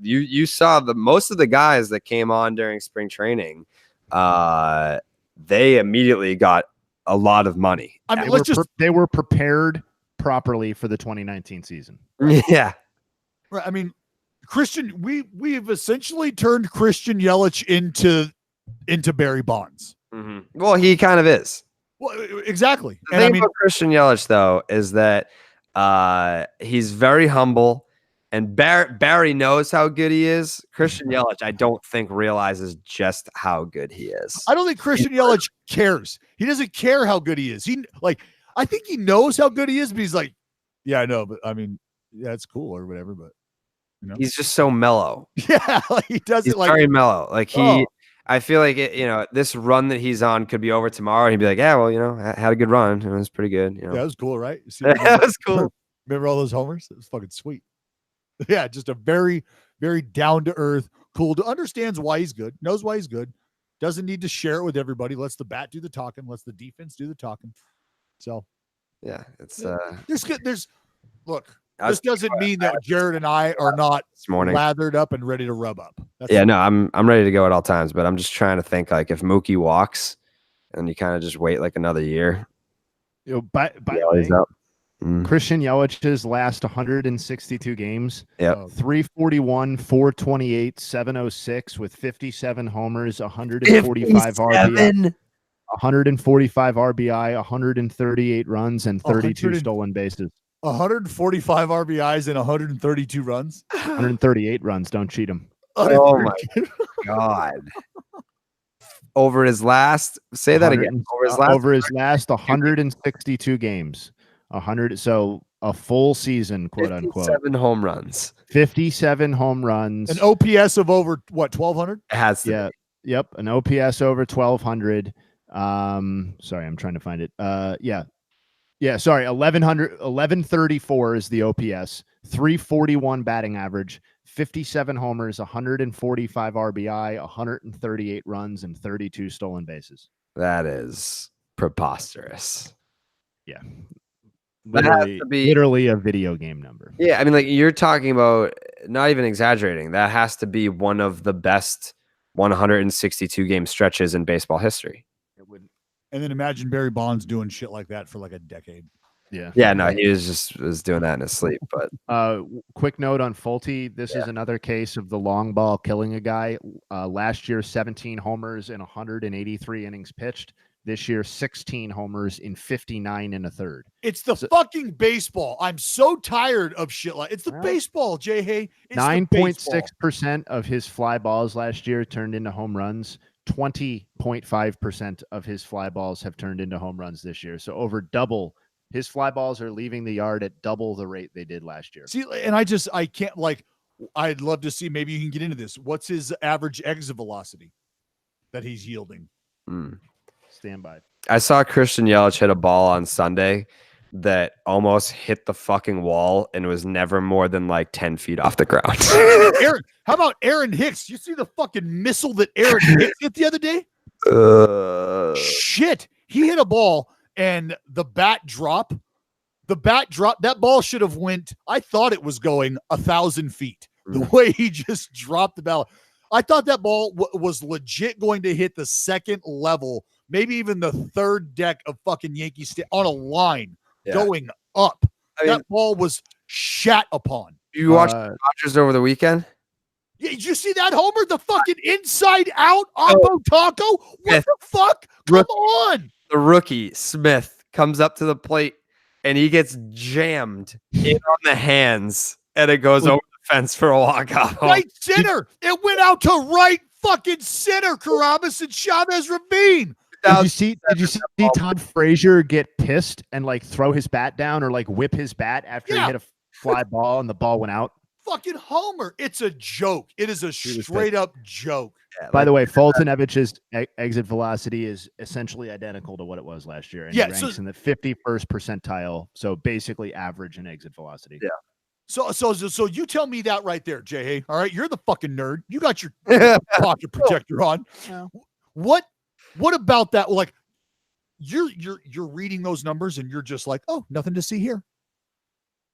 You saw most of the guys that came on during spring training. They immediately got a lot of money. I mean, they were prepared properly for the 2019 season. Yeah. Right. I mean, we've essentially turned Christian Yelich into Barry Bonds. Mm-hmm. Well, he kind of is. Well, exactly. The thing about Christian Yelich, though, is that he's very humble, and Barry knows how good he is. Christian Yelich, I don't think realizes just how good he is. I don't think Christian Yelich cares. He doesn't care how good he is. I think he knows how good he is, but he's like, yeah, I know, but I mean, yeah, it's cool or whatever, but he's just so mellow. Yeah, he does he's it like very mellow. Like I feel like this run that he's on could be over tomorrow. And he'd be like, yeah, well, I had a good run. It was pretty good. Yeah, it was cool, right? That was cool. Remember all those homers? It was fucking sweet. Yeah, just a very, very down to earth, cool. Understands why he's good, knows why he's good, doesn't need to share it with everybody. Lets the bat do the talking, lets the defense do the talking. So, yeah, it's look. This doesn't mean that Jared and I are not lathered up and ready to rub up. No, I'm ready to go at all times, but I'm just trying to think like if Mookie walks and you kind of just wait like another year. By the way, Christian Yelich's last 162 games, 341, 428, 706 with 57 homers, 145 RBI, 145 RBI, 138 runs, and 32 stolen bases. 145 RBIs and 132 runs. 138 runs. Don't cheat him. Oh my God! Over his last, say that again. Over his last 162 games, 100. So a full season, quote unquote. 57 home runs. 57 home runs. An OPS of over what? 1,200. It has to. Yeah. Be. Yep. An OPS over 1,200. Sorry, I'm trying to find it. Yeah, sorry, 1134 is the OPS, 341 batting average, 57 homers, 145 RBI, 138 runs, and 32 stolen bases. That is preposterous. Yeah. Literally a video game number. Yeah, I mean, like you're talking about, not even exaggerating, that has to be one of the best 162 game stretches in baseball history. It would. And then imagine Barry Bonds doing shit like that for like a decade. Yeah. Yeah, no, he was doing that in his sleep. But quick note on Fulte. This is another case of the long ball killing a guy. Last year, 17 homers in 183 innings pitched. This year, 16 homers in 59 and a third. It's the fucking baseball. I'm so tired of shit like it's the baseball, Jay Hay. 9.6% of his fly balls last year turned into home runs. 20.5% of his fly balls have turned into home runs this year. So over double. His fly balls are leaving the yard at double the rate they did last year. See, and I can't I'd love to see, maybe you can get into this. What's his average exit velocity that he's yielding? Stand by. I saw Christian Yelich hit a ball on Sunday that almost hit the fucking wall and was never more than like 10 feet off the ground. How about Aaron Hicks? You see the fucking missile that Aaron Hicks hit the other day? Shit. He hit a ball and the bat drop. That ball should have went. I thought it was going 1,000 feet. The way he just dropped the ball. I thought that ball was legit going to hit the second level, maybe even the third deck of fucking Yankee Stadium on a line going up. That ball was shat upon. You watched the Dodgers over the weekend? Yeah, did you see that, Homer? The fucking inside out Oppo Taco? What the fuck? Come on. The rookie, Smith, comes up to the plate and he gets jammed in on the hands and it goes over the fence for a walk-off. Right center. It went out to right fucking center, Carabas and Chavez Ravine. Did you see Todd Frazier get pissed and like throw his bat down or like whip his bat after he hit a fly ball and the ball went out? Fucking Homer. It's a joke. It is a straight up joke. Yeah, By the way, Fultonevich's exit velocity is essentially identical to what it was last year. And he ranks in the 51st percentile. So basically average in exit velocity. Yeah. So you tell me that right there, Jay. All right. You're the fucking nerd. You got your pocket protector on. Yeah. What about that? Like you're reading those numbers and you're just like, oh, nothing to see here.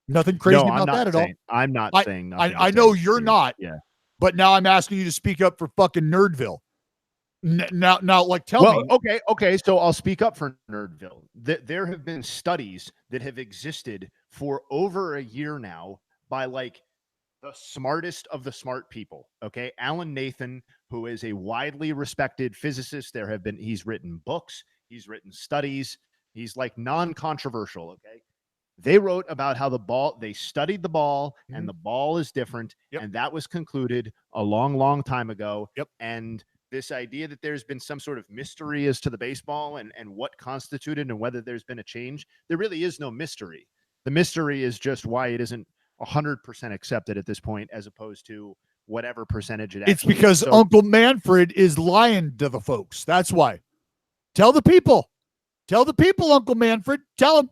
Nothing crazy about that at all. I'm not saying nothing. I know you're not. Yeah. But now I'm asking you to speak up for fucking Nerdville. Now, like, tell me. Okay. So I'll speak up for Nerdville. There have been studies that have existed for over a year now by like the smartest of the smart people. Okay, Alan Nathan, who is a widely respected physicist. He's written books. He's written studies. He's like non-controversial. Okay. They wrote about how they studied the ball and the ball is different. Yep. And that was concluded a long, long time ago. Yep. And this idea that there's been some sort of mystery as to the baseball and what constituted and whether there's been a change, there really is no mystery. The mystery is just why it isn't 100% accepted at this point, as opposed to whatever percentage it It's because Uncle Manfred is lying to the folks. That's why. Tell the people, Uncle Manfred, tell them.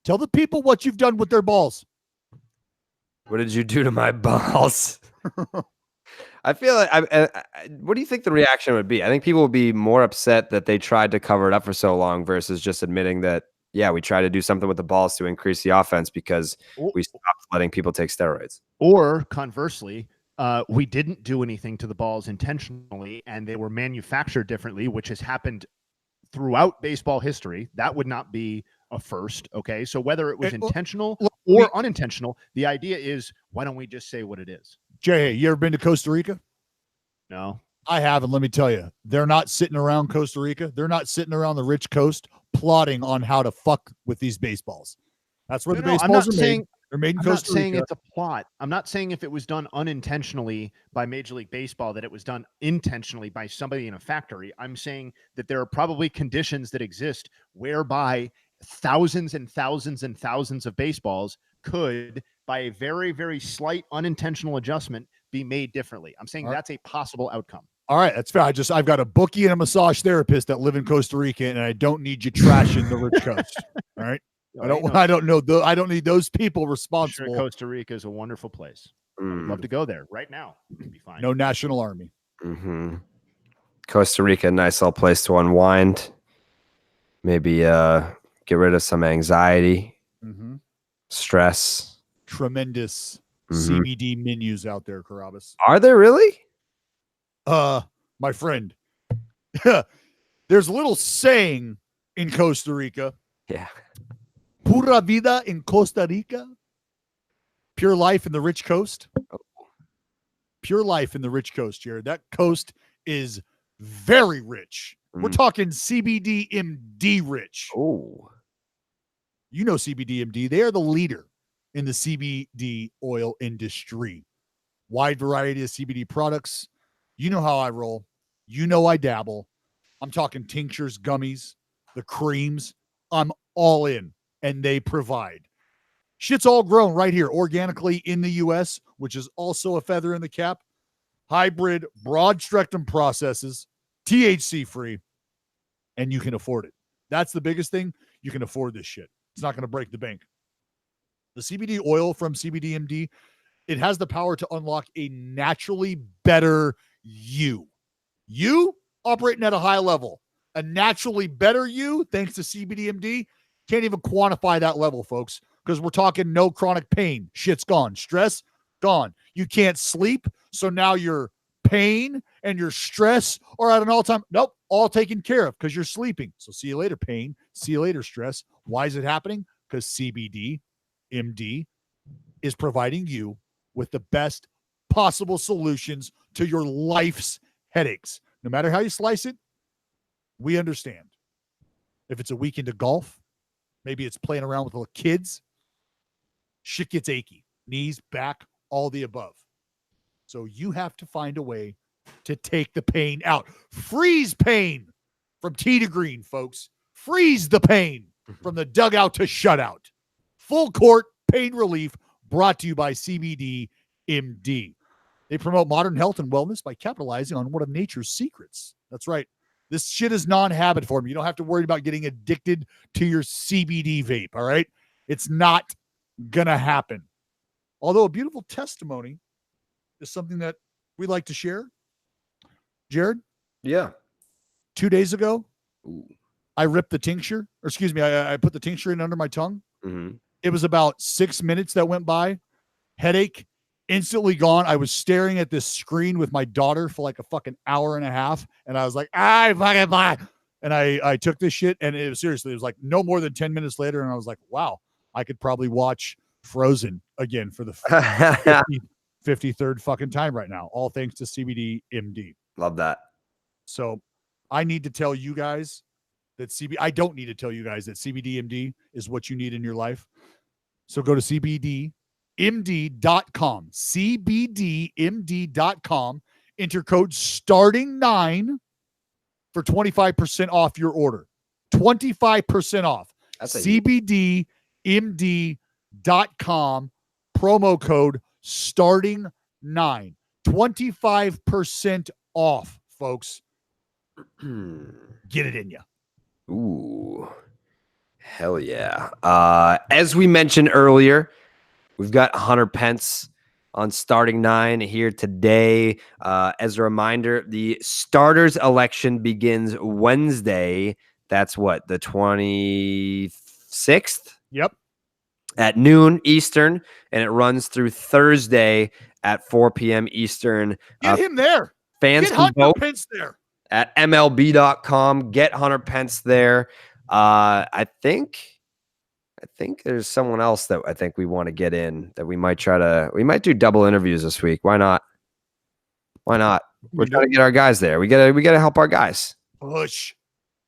Tell the people what you've done with their balls. What did you do to my balls? I feel like what do you think the reaction would be? I think people would be more upset that they tried to cover it up for so long versus just admitting that, yeah, we tried to do something with the balls to increase the offense because we stopped letting people take steroids. Or conversely, we didn't do anything to the balls intentionally and they were manufactured differently, which has happened throughout baseball history. That would not be a first. Okay. So whether it was intentional or unintentional, the idea is, why don't we just say what it is? Jay, you ever been to Costa Rica? No, I haven't. Let me tell you, they're not sitting around Costa Rica. They're not sitting around the rich coast plotting on how to fuck with these baseballs. That's where the baseballs are made. They're made in Costa Rica. I'm not saying it's a plot. I'm not saying if it was done unintentionally by Major League Baseball that it was done intentionally by somebody in a factory. I'm saying that there are probably conditions that exist whereby thousands and thousands and thousands of baseballs could, by a very, very slight unintentional adjustment, be made differently. I'm saying that's a possible outcome. All right, that's fair. I've got a bookie and a massage therapist that live in Costa Rica, and I don't need you trashing the rich coast. All right. I don't need those people responsible. Sure, Costa Rica is a wonderful place. I'd love to go there right now. It'd be fine. No national army. Mm-hmm. Costa Rica, nice little place to unwind. Maybe get rid of some anxiety, stress. Tremendous CBD menus out there, Carabas. Are there really? My friend, there's a little saying in Costa Rica. Yeah. Pura vida in Costa Rica. Pure life in the rich coast. Pure life in the rich coast, Jared. That coast is very rich. We're talking CBD MD rich. Oh. You know CBD MD. They are the leader in the CBD oil industry. Wide variety of CBD products. You know how I roll. You know I dabble. I'm talking tinctures, gummies, the creams. I'm all in. And they provide. Shit's all grown right here organically in the U.S., which is also a feather in the cap. Hybrid, broad spectrum processes, THC free, and you can afford it. That's the biggest thing. You can afford this shit. It's not going to break the bank. The CBD oil from CBDMD, it has the power to unlock a naturally better you. You operating at a high level. A naturally better you, thanks to CBDMD, can't even quantify that level, folks, because we're talking no chronic pain. Shit's gone. Stress, gone. You can't sleep, so now your pain and your stress are at an all-time. Nope, all taken care of because you're sleeping. So see you later, pain. See you later, stress. Why is it happening? Because CBD MD is providing you with the best possible solutions to your life's headaches. No matter how you slice it, we understand. If it's a weekend of golf, maybe it's playing around with little kids, shit gets achy. Knees, back, all the above. So you have to find a way to take the pain out. Freeze pain from tee to green, folks. Freeze the pain from the dugout to shutout. Full court pain relief brought to you by CBD MD. They promote modern health and wellness by capitalizing on one of nature's secrets. That's right. This shit is non-habit form. You don't have to worry about getting addicted to your CBD vape, all right? It's not going to happen. Although a beautiful testimony is something that we like to share. Jared? Yeah. 2 days ago, Ooh. I ripped the tincture. Or excuse me, I put the tincture in under my tongue. Mm-hmm. It was about 6 minutes that went by. Headache, instantly gone. I was staring at this screen with my daughter for like a fucking hour and a half. And I was like, fucking bye. And I took this shit. And it was seriously, it was like no more than 10 minutes later. And I was like, wow, I could probably watch Frozen again for the 53rd fucking time right now. All thanks to CBD MD. Love that. So I need to tell you guys that I don't need to tell you guys that CBD MD is what you need in your life. So go to CBDMD.com, CBDMD.com, enter code starting9 for 25% off your order. 25% off. That's a CBDMD.com, promo code starting9. 25% off, folks. Get it in you. Ooh, hell yeah. As we mentioned earlier, we've got Hunter Pence on starting 9 here today. As a reminder, the starters election begins Wednesday. That's what, the 26th? Yep. At noon Eastern, and it runs through Thursday at 4 p.m. Eastern. Get him there. Fans Get can Hunter vote Pence there. at MLB.com. Get Hunter Pence there. I think there's someone else that I think we want to get in that we might do double interviews this week. Why not? We're trying to get our guys there. We gotta help our guys. Push.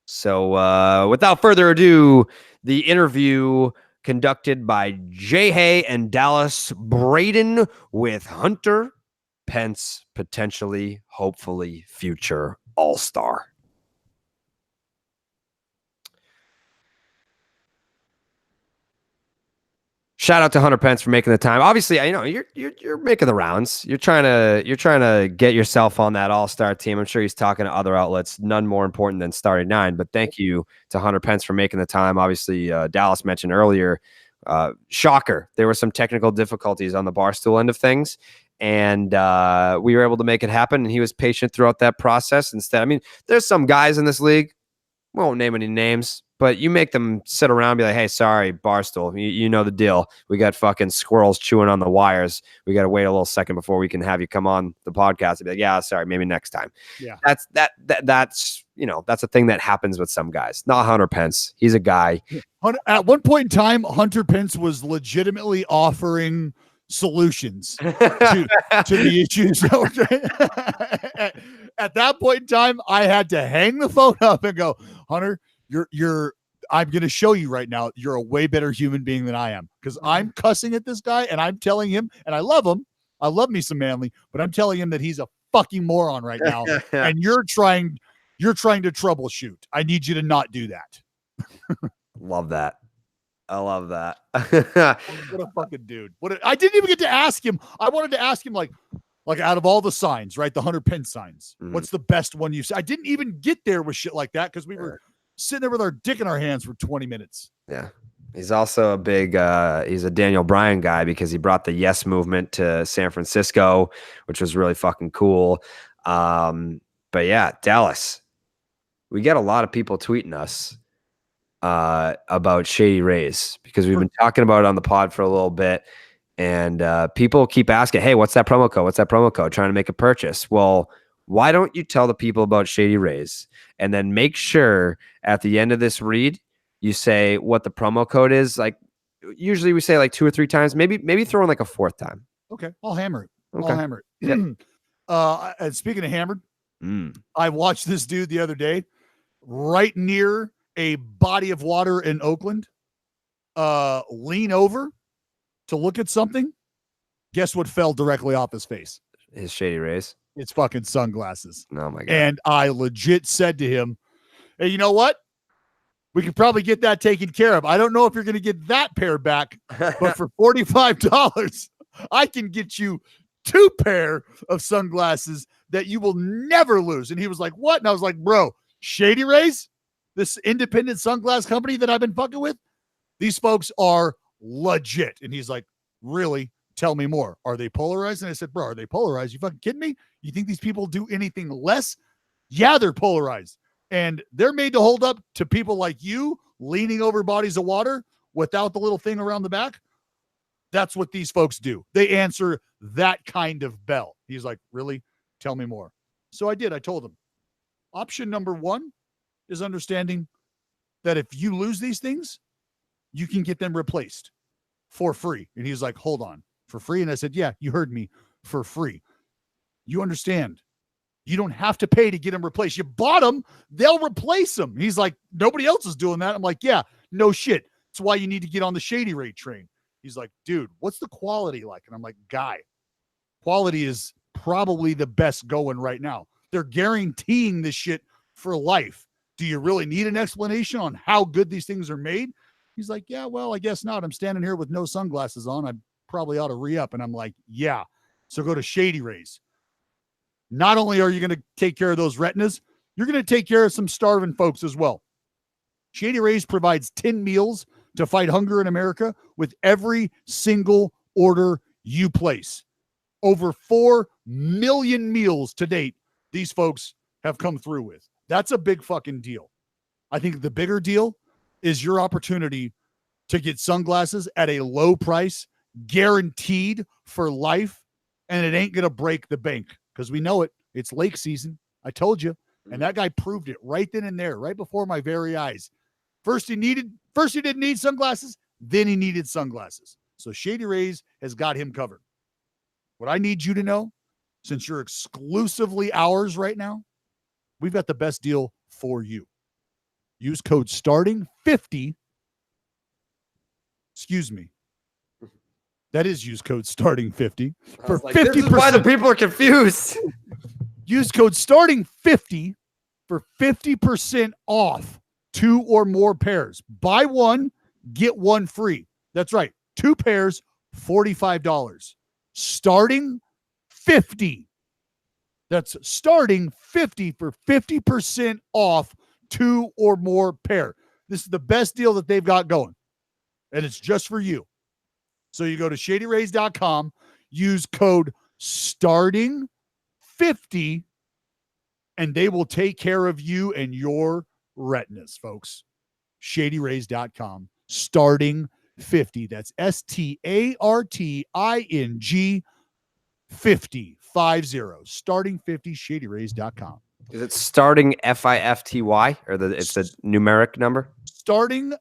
So without further ado, the interview conducted by Jay Hay and Dallas Braden with Hunter Pence, potentially, hopefully, future All-Star. Shout out to Hunter Pence for making the time. Obviously, you're making the rounds. You're trying to get yourself on that all-star team. I'm sure he's talking to other outlets, none more important than starting 9. But thank you to Hunter Pence for making the time. Obviously, Dallas mentioned earlier, shocker, there were some technical difficulties on the Barstool end of things, and we were able to make it happen. And he was patient throughout that process. Instead, I mean, there's some guys in this league, we won't name any names, but you make them sit around and be like, hey, sorry, Barstool, you know the deal. We got fucking squirrels chewing on the wires. We got to wait a little second before we can have you come on the podcast and be like, yeah, sorry, maybe next time. Yeah. That's a thing that happens with some guys. Not Hunter Pence. He's a guy. At one point in time, Hunter Pence was legitimately offering solutions to the issues. At that point in time, I had to hang the phone up and go, Hunter, I'm going to show you right now, you're a way better human being than I am, because I'm cussing at this guy and I'm telling him, and I love him. I love me some Manly, but I'm telling him that he's a fucking moron right now. And you're trying to troubleshoot. I need you to not do that. Love that. I love that. What a fucking dude. I didn't even get to ask him. I wanted to ask him, like out of all the signs, right? The Hunter Pence signs. Mhm. What's the best one you've seen? I didn't even get there with shit like that because we were sitting there with our dick in our hands for 20 minutes. Yeah. He's also a big, he's a Daniel Bryan guy because he brought the Yes movement to San Francisco, which was really fucking cool. But yeah, Dallas, we get a lot of people tweeting us about Shady Rays because we've been talking about it on the pod for a little bit, and people keep asking, hey, what's that promo code? What's that promo code? Trying to make a purchase. Well, why don't you tell the people about Shady Rays and then make sure at the end of this read, you say what the promo code is. Like usually we say like 2 or 3 times, maybe throw in like a 4th time. Okay. I'll hammer it. Okay. I'll hammer it. Yep. And speaking of hammered, Mm. I watched this dude the other day right near a body of water in Oakland lean over to look at something. Guess what fell directly off his face? His Shady Rays. It's fucking sunglasses. Oh my god. And I legit said to him, hey, you know what? We could probably get that taken care of. I don't know if you're going to get that pair back, but for $45, I can get you 2 pair of sunglasses that you will never lose. And he was like, what? And I was like, bro, Shady Rays, this independent sunglass company that I've been fucking with, these folks are legit. And he's like, really? Tell me more. Are they polarized? And I said, bro, are they polarized? You fucking kidding me? You think these people do anything less? Yeah, they're polarized. And they're made to hold up to people like you leaning over bodies of water without the little thing around the back. That's what these folks do. They answer that kind of bell. He's like, really? Tell me more. So I did. I told him. Option number 1 is understanding that if you lose these things, you can get them replaced for free. And he's like, hold on, for free? And I said, yeah, you heard me, for free. You understand. You don't have to pay to get them replaced. You bought them, they'll replace them. He's like, nobody else is doing that. I'm like, yeah, no shit. That's why you need to get on the Shady Ray train. He's like, dude, what's the quality like? And I'm like, guy, quality is probably the best going right now. They're guaranteeing this shit for life. Do you really need an explanation on how good these things are made? He's like, yeah, well, I guess not. I'm standing here with no sunglasses on. I probably ought to re-up. And I'm like, yeah. So go to Shady Rays. Not only are you going to take care of those retinas, you're going to take care of some starving folks as well. Shady Rays provides 10 meals to fight hunger in America with every single order you place. Over 4 million meals to date, these folks have come through with. That's a big fucking deal. I think the bigger deal is your opportunity to get sunglasses at a low price, guaranteed for life, and it ain't going to break the bank because we know it. It's lake season. I told you. And that guy proved it right then and there, right before my very eyes. First he didn't need sunglasses, then he needed sunglasses. So Shady Rays has got him covered. What I need you to know, since you're exclusively ours right now, we've got the best deal for you. Use code STARTING50. Excuse me. That is use code STARTING50 for 50%. This is why the people are confused. Use code STARTING50 for 50% off 2 or more pairs. Buy one, get one free. That's right. 2 pairs, $45. Starting 50. That's starting 50 for 50% off 2 or more pair. This is the best deal that they've got going. And it's just for you. So you go to shadyrays.com, use code STARTING50, and they will take care of you and your retinas, folks. Shadyrays.com, starting50. That's STARTING 50, 50, starting50, shadyrays.com. Is it starting FIFTY or it's the numeric number? Starting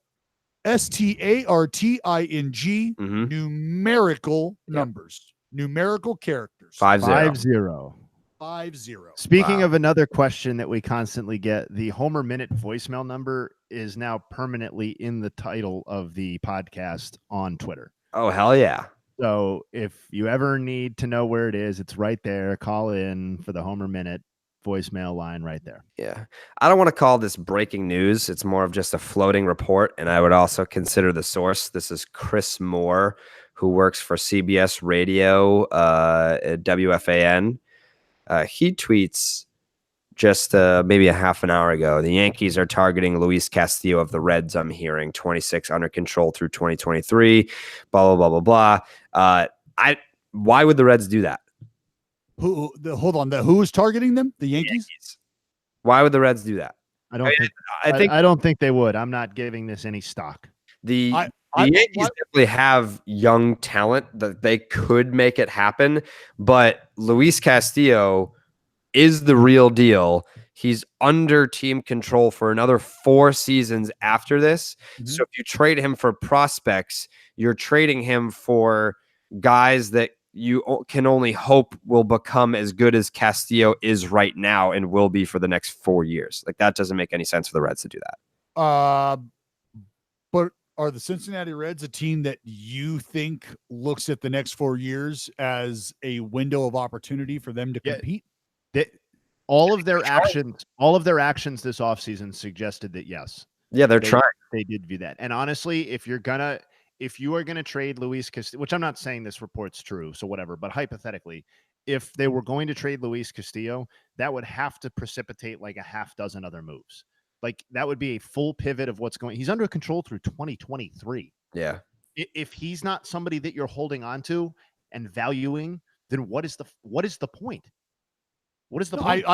STARTING Mm-hmm. numerical numbers, numerical characters. 50. 50. Speaking Wow. of another question that we constantly get, the Homer Minute voicemail number is now permanently in the title of the podcast on Twitter. Oh, hell yeah. So if you ever need to know where it is, it's right there. Call in for the Homer Minute voicemail line right there. Yeah. I don't want to call this breaking news. It's more of just a floating report. And I would also consider the source. This is Chris Moore, who works for CBS Radio at WFAN. He tweets just maybe a half an hour ago, the Yankees are targeting Luis Castillo of the Reds, I'm hearing, 26 under control through 2023, blah, blah, blah, blah, blah. Why would the Reds do that? Hold on. Who is targeting them? The Yankees? Why would the Reds do that? I don't think I don't think they would. I'm not giving this any stock. The Yankees definitely have young talent that they could make it happen, but Luis Castillo is the real deal. He's under team control for another 4 seasons after this. Mm-hmm. So if you trade him for prospects, you're trading him for guys that can only hope will become as good as Castillo is right now and will be for the next 4 years. Like, that doesn't make any sense for the Reds to do that. But are the Cincinnati Reds a team that you think looks at the next 4 years as a window of opportunity for them to compete? All of their actions this offseason suggested that yes. Yeah, they're trying. They did view that. And honestly, if you are gonna trade Luis Castillo, which I'm not saying this report's true, so whatever, but hypothetically, if they were going to trade Luis Castillo, that would have to precipitate like a half dozen other moves. Like, that would be a full pivot of what's going. He's under control through 2023. Yeah. If he's not somebody that you're holding on to and valuing, then what is the point? What is the point?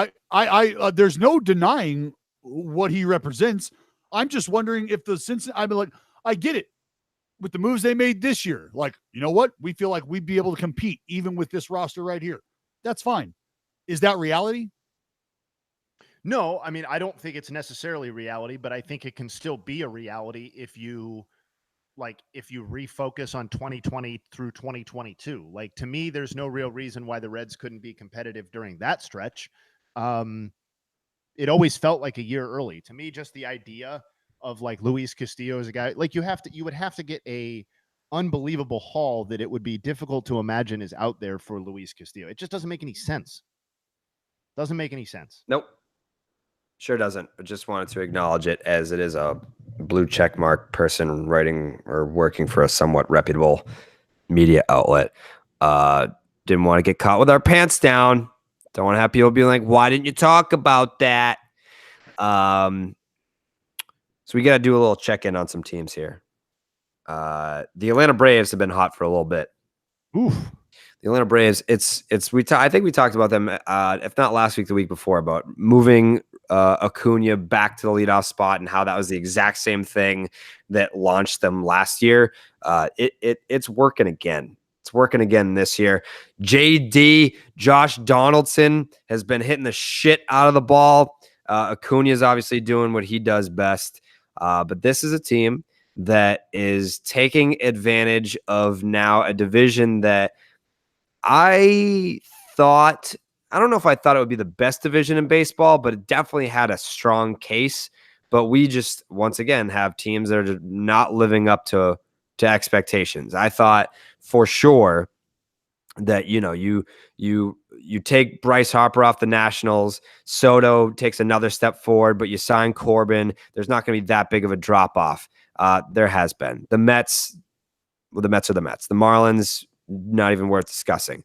There's no denying what he represents. I'm just wondering if the Cincinnati, I get it with the moves they made this year. Like, you know what? We feel like we'd be able to compete even with this roster right here. That's fine. Is that reality? No, I mean, I don't think it's necessarily reality, but I think it can still be a reality if you refocus on 2020 through 2022. Like, to me, there's no real reason why the Reds couldn't be competitive during that stretch. It always felt like a year early to me. Just the idea of like Luis Castillo as a guy, like you would have to get a unbelievable haul that it would be difficult to imagine is out there for Luis Castillo. It just doesn't make any sense. Doesn't make any sense. Nope. Sure doesn't. I just wanted to acknowledge it, as it is a blue check mark person writing or working for a somewhat reputable media outlet. Didn't want to get caught with our pants down. Don't want to have people be like, why didn't you talk about that? So we got to do a little check-in on some teams here. The Atlanta Braves have been hot for a little bit. Oof. The Atlanta Braves, I think we talked about them, if not last week, the week before, about moving Acuna back to the leadoff spot and how that was the exact same thing that launched them last year. It's working again. It's working again this year. JD, Josh Donaldson, has been hitting the shit out of the ball. Acuna is obviously doing what he does best. But this is a team that is taking advantage of now a division that I don't know if I thought it would be the best division in baseball, but it definitely had a strong case. But we just, once again, have teams that are just not living up to expectations. I thought for sure that, you take Bryce Harper off the Nationals, Soto takes another step forward, but you sign Corbin. There's not going to be that big of a drop off. There has been. The Mets are the Mets. The Marlins, not even worth discussing.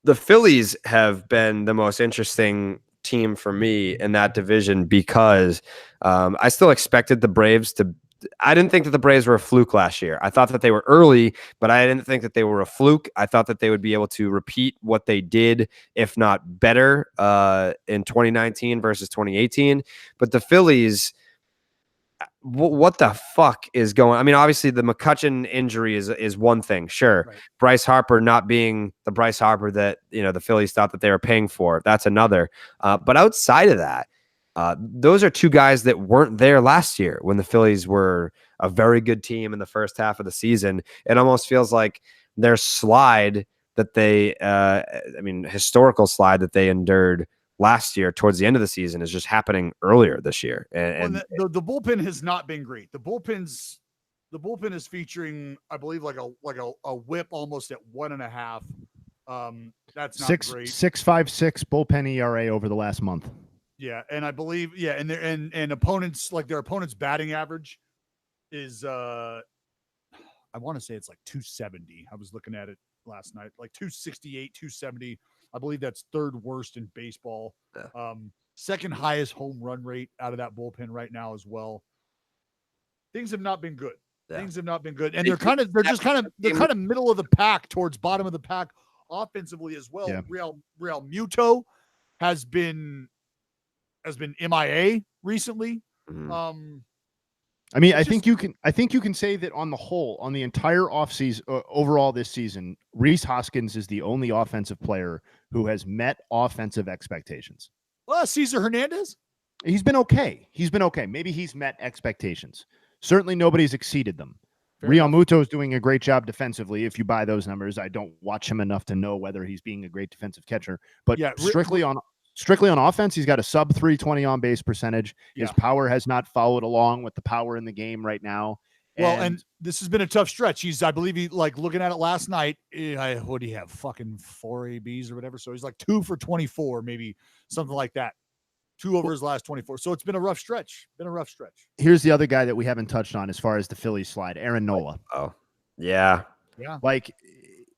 The Phillies have been the most interesting team for me in that division because I still expected the Braves to. I didn't think that the Braves were a fluke last year. I thought that they were early, but I didn't think that they were a fluke. I thought that they would be able to repeat what they did, if not better, in 2019 versus 2018. But the Phillies, what the fuck is going? I mean, obviously the McCutchen injury is one thing, sure. Right. Bryce Harper not being the Bryce Harper that the Phillies thought that they were paying for, that's another. But outside of that, those are two guys that weren't there last year when the Phillies were a very good team in the first half of the season. It almost feels like their slide that they, historical slide that they endured last year towards the end of the season is just happening earlier this year. And the bullpen has not been great. The bullpen is featuring, I believe, like a whip almost at 1.5. That's not great. 6.56 bullpen ERA over the last month. Yeah, and I believe, and opponents, like their opponent's batting average is I want to say it's like 270. I was looking at it last night, like 268, 270. I believe that's third worst in baseball. Second highest home run rate out of that bullpen right now as well. Things have not been good. Yeah. Things have not been good, and they're kind of middle of the pack towards bottom of the pack offensively as well. Yeah. Real Muto has been MIA recently. Mm-hmm. I think you can say that on the whole, on the entire offseason, overall this season, Rhys Hoskins is the only offensive player who has met offensive expectations. Well, Cesar Hernandez, he's been okay. Maybe he's met expectations. Certainly nobody's exceeded them. Fair enough. Muto is doing a great job defensively. If you buy those numbers, I don't watch him enough to know whether he's being a great defensive catcher. But Yeah, strictly on offense, he's got a sub 320 on base percentage. His Yeah. power has not followed along with the power in the game right now. Well, and this has been a tough stretch. I believe he looking at it last night. What do you have? Fucking 4 ABs or whatever. So he's like 2 for 24, maybe something like that. 2 over his last 24. So it's been a rough stretch. Here's the other guy that we haven't touched on as far as the Phillies slide, Aaron Nola. Oh, yeah. Like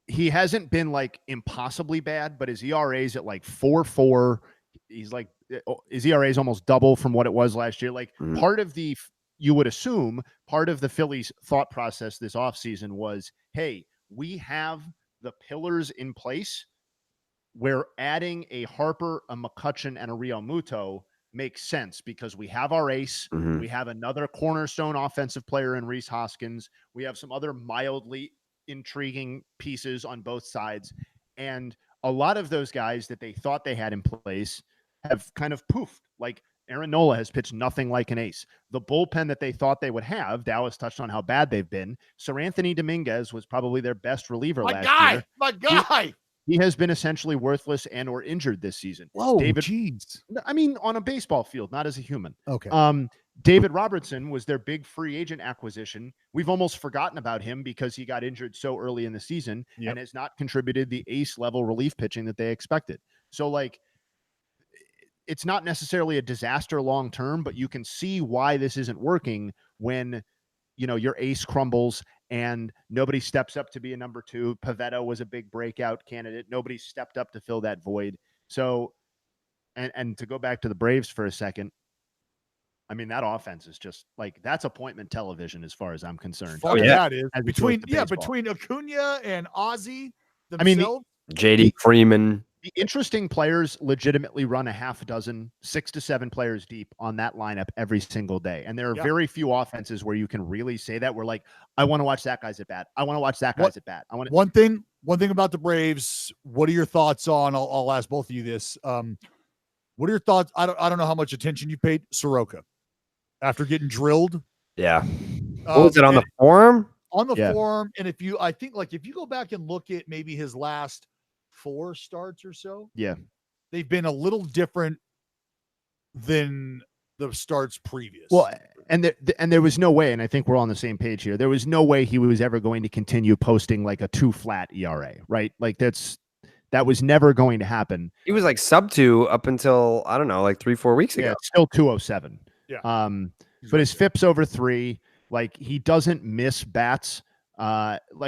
he hasn't been like impossibly bad, but his ERA is at like 4.4. He's like his ERA is almost double from what it was last year. Like you would assume part of the Phillies thought process this offseason was, hey, we have the pillars in place. We're adding a Harper, a McCutchen, and a Real Muto makes sense because we have our ace. We have another cornerstone offensive player in Rhys Hoskins. We have some other mildly intriguing pieces on both sides. And a lot of those guys that they thought they had in place have kind of poofed. Like Aaron Nola has pitched nothing like an ace. The bullpen that they thought they would have, Dallas touched on how bad they've been. Sir Anthony Dominguez was probably their best reliever last year. My guy. He has been essentially worthless and or injured this season. Whoa, David, jeez. I mean, on a baseball field, not as a human. Okay. David Robertson was their big free agent acquisition. We've almost forgotten about him because he got injured so early in the season and has not contributed the ace level relief pitching that they expected. So like, it's not necessarily a disaster long term, but you can see why this isn't working when, you know, your ace crumbles and nobody steps up to be a number 2. Pivetta was a big breakout candidate. Nobody stepped up to fill that void. So, and to go back to the Braves for a second, I mean, that offense is just like, that's appointment television as far as I'm concerned. That is As between opposed to between Acuna and Ozzy themselves. I mean, JD Freeman. The interesting players legitimately run a half dozen, 6 to 7 players deep on that lineup every single day. And there are very few offenses where you can really say that. We're like, I want to watch that guy's at bat. I want to watch that guy's at bat. One thing about the Braves. What are your thoughts on? I'll ask both of you this. What are your thoughts? I don't know how much attention you paid Soroka after getting drilled. Yeah. Was it on the forum? On the forum, and if you go back and look at maybe his last 4 starts or so, they've been a little different than the starts previous. Well, and there was no way, and I think we're all on the same page here. There was no way he was ever going to continue posting like a 2 flat ERA, right? Like that was never going to happen. He was like sub 2 up until, I don't know, like 3-4 weeks ago. Yeah, it's still 207. Yeah. But his FIP's over 3. Like he doesn't miss bats,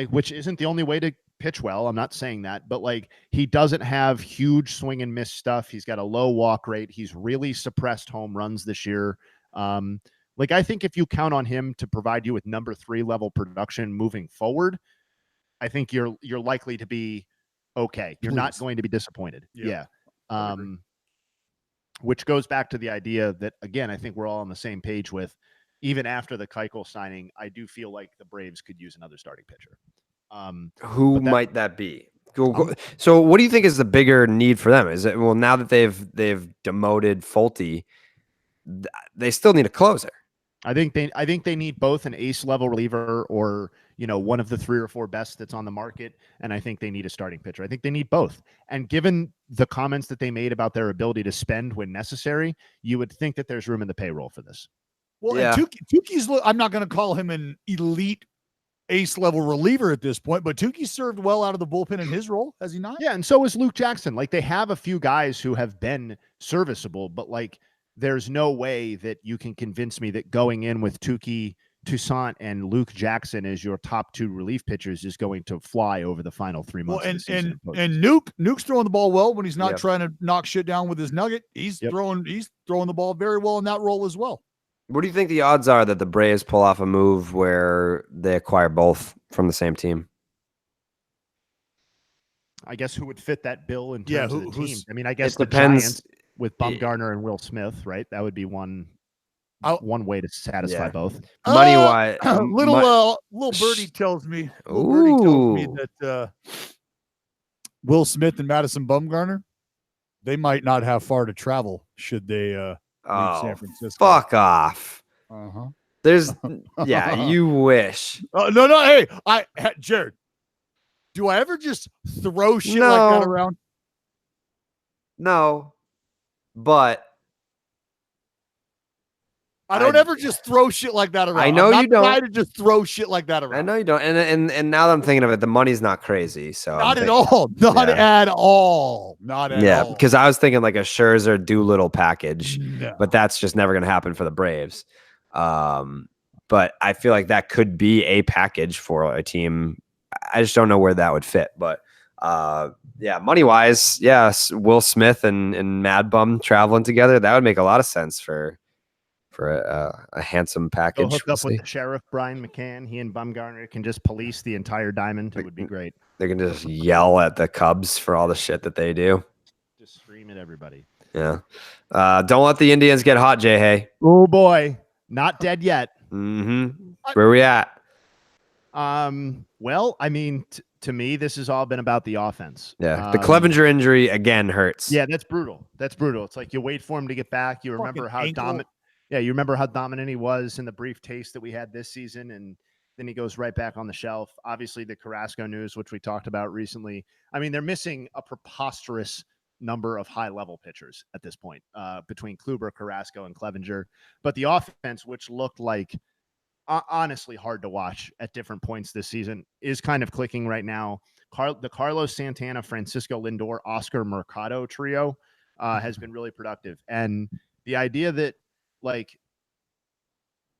which isn't the only way to pitch well. I'm not saying that, but like he doesn't have huge swing and miss stuff. He's got a low walk rate. He's really suppressed home runs this year. Like I think if you count on him to provide you with number 3 level production moving forward, I think you're likely to be okay. You're not going to be disappointed. Yeah. Which goes back to the idea that, again, I think we're all on the same page with, even after the Keuchel signing, I do feel like the Braves could use another starting pitcher. Who might that be? So what do you think is the bigger need for them? Is it, well, now that they've demoted Fulte, they still need a closer. I think they need both an ace level reliever or, you know, one of the 3 or 4 best that's on the market. And I think they need a starting pitcher. I think they need both. And given the comments that they made about their ability to spend when necessary, you would think that there's room in the payroll for this. Well, and Tukey's, I'm not going to call him an elite ace level reliever at this point, but Tukey served well out of the bullpen in his role, has he not? Yeah. And so is Luke Jackson. Like they have a few guys who have been serviceable, but like, there's no way that you can convince me that going in with Tukey, Toussaint, and Luke Jackson as your top 2 relief pitchers is going to fly over the final 3 months. Well, and Nuke's throwing the ball well when he's not trying to knock shit down with his nugget. He's throwing the ball very well in that role as well. What do you think the odds are that the Braves pull off a move where they acquire both from the same team? I guess who would fit that bill in terms of the team? I mean, I guess it the depends. Giants with Bumgarner and Will Smith, right? That would be one way to satisfy both. Money wise, little birdie tells me. That Will Smith and Madison Bumgarner, they might not have far to travel should they leave San Francisco. Fuck off. There's, yeah, you wish. No. Hey, Jared, do I ever just throw shit like that No. around? No, but I don't ever just throw shit like that around. I know I'm not you don't. the guy to just throw shit like that around. I know you don't. And now that I'm thinking of it, the money's not crazy. So Not at all. Not at all. Not at all. Yeah, because I was thinking like a Scherzer Doolittle package, No. but that's just never going to happen for the Braves. But I feel like that could be a package for a team. I just don't know where that would fit. But yeah, money wise, yes, Will Smith and Mad Bum traveling together, that would make a lot of sense for a handsome Go package. hook We'll up with see. the sheriff, Brian McCann. He and Bumgarner can just police the entire diamond. It would be great. They're gonna just yell at the Cubs for all the shit that they do. Just scream at everybody. Yeah. Don't let the Indians get hot, Jay Hay. Oh boy, not dead yet. Mm-hmm. Where we at? Well, I mean, to me, this has all been about the offense. Yeah. The Clevenger injury again hurts. Yeah, that's brutal. That's brutal. It's like you wait for him to get back. You remember how dominant. Yeah, you remember how dominant he was in the brief taste that we had this season, and then he goes right back on the shelf. Obviously, the Carrasco news, which we talked about recently. I mean, they're missing a preposterous number of high-level pitchers at this point between Kluber, Carrasco, and Clevenger. But the offense, which looked like honestly hard to watch at different points this season, is kind of clicking right now. The Carlos Santana, Francisco Lindor, Oscar Mercado trio has been really productive. And the idea that like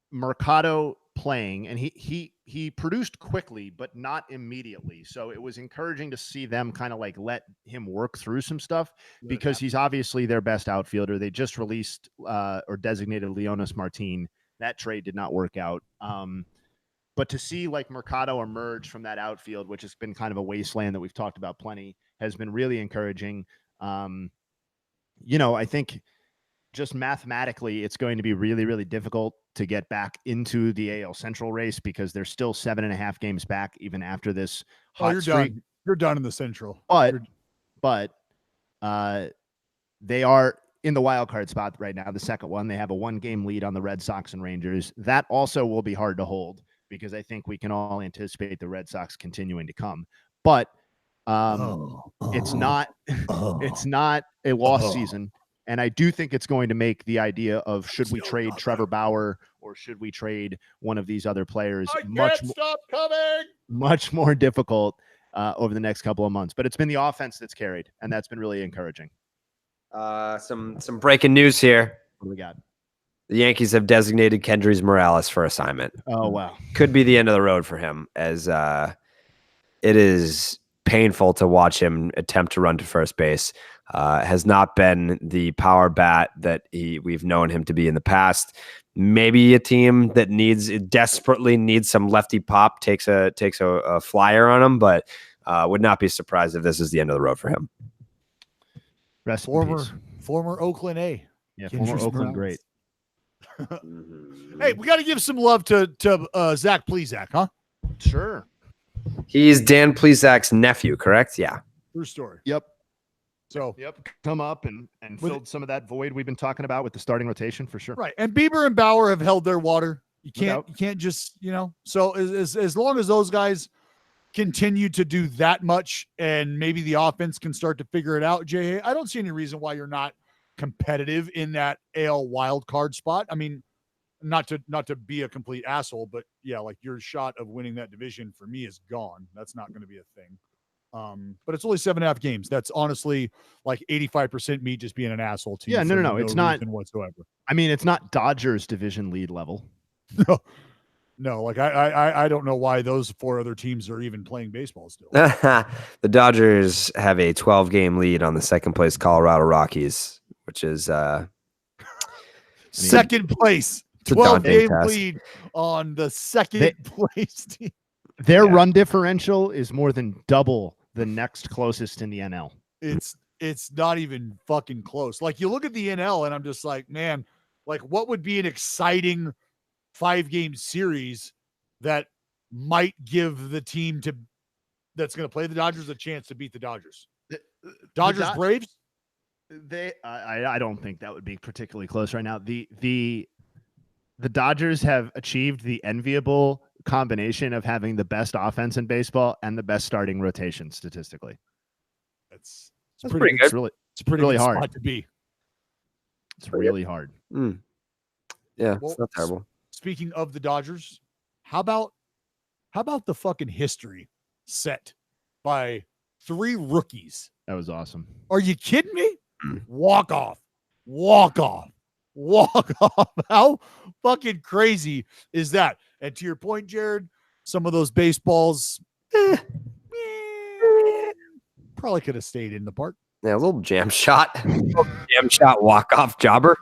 Mercado playing, and he produced quickly, but not immediately. So it was encouraging to see them kind of like let him work through some stuff because he's obviously their best outfielder. They just released or designated Leonis Martin. That trade did not work out. But to see like Mercado emerge from that outfield, which has been kind of a wasteland that we've talked about plenty, has been really encouraging. I think just mathematically, it's going to be really, really difficult to get back into the AL Central race because they're still 7.5 games back even after this hot you're streak. done. You're done in the Central. But they are in the wild card spot right now, the second one. They have a 1-game lead on the Red Sox and Rangers. That also will be hard to hold because I think we can all anticipate the Red Sox continuing to come. But it's not a lost season. And I do think it's going to make the idea of should we trade Trevor Bauer or should we trade one of these other players much more difficult over the next couple of months. But it's been the offense that's carried, and that's been really encouraging. Some breaking news here. What do we got? The Yankees have designated Kendrys Morales for assignment. Oh, wow. Could be the end of the road for him, as it is painful to watch him attempt to run to first base. Has not been the power bat that we've known him to be in the past. Maybe a team that desperately needs some lefty pop takes a flyer on him, but would not be surprised if this is the end of the road for him. Rest in peace. Former Oakland A. Yeah, former Oakland great. Hey, we got to give some love to Zach Plesac, huh? Sure. He's Dan Plesac's nephew, correct? Yeah. True story. Yep. So come up and filled some of that void we've been talking about with the starting rotation for sure. Right. And Bieber and Bauer have held their water. You can't just, so as long as those guys continue to do that much and maybe the offense can start to figure it out, Jay, I don't see any reason why you're not competitive in that AL wild card spot. I mean, not to be a complete asshole, but yeah, like your shot of winning that division for me is gone. That's not going to be a thing. But it's only 7.5 games. That's honestly like 85% me just being an asshole to you. Yeah, no. It's not whatsoever. I mean, it's not Dodgers division lead level. No, like I don't know why those 4 other teams are even playing baseball still. The Dodgers have a 12-game lead on the second place Colorado Rockies, which is second place. 12-game lead on the second place team. Their run differential is more than double the next closest in the NL. It's not even fucking close. Like you look at the NL and I'm just like, man, like what would be an exciting 5-game series that might give the team that's going to play the Dodgers a chance to beat the Dodgers? Braves? I don't think that would be particularly close right now. The The Dodgers have achieved the enviable combination of having the best offense in baseball and the best starting rotation statistically. That's pretty It's good. really, It's a pretty really good hard. spot to be. it's really hard. Yeah, Well, it's not terrible. Speaking of the Dodgers, how about the fucking history set by 3 rookies? That was awesome. Are you kidding me? Mm. Walk off. How fucking crazy is that? And to your point, Jared, some of those baseballs probably could have stayed in the park. Yeah, a little jam shot. Jam shot walk-off jobber.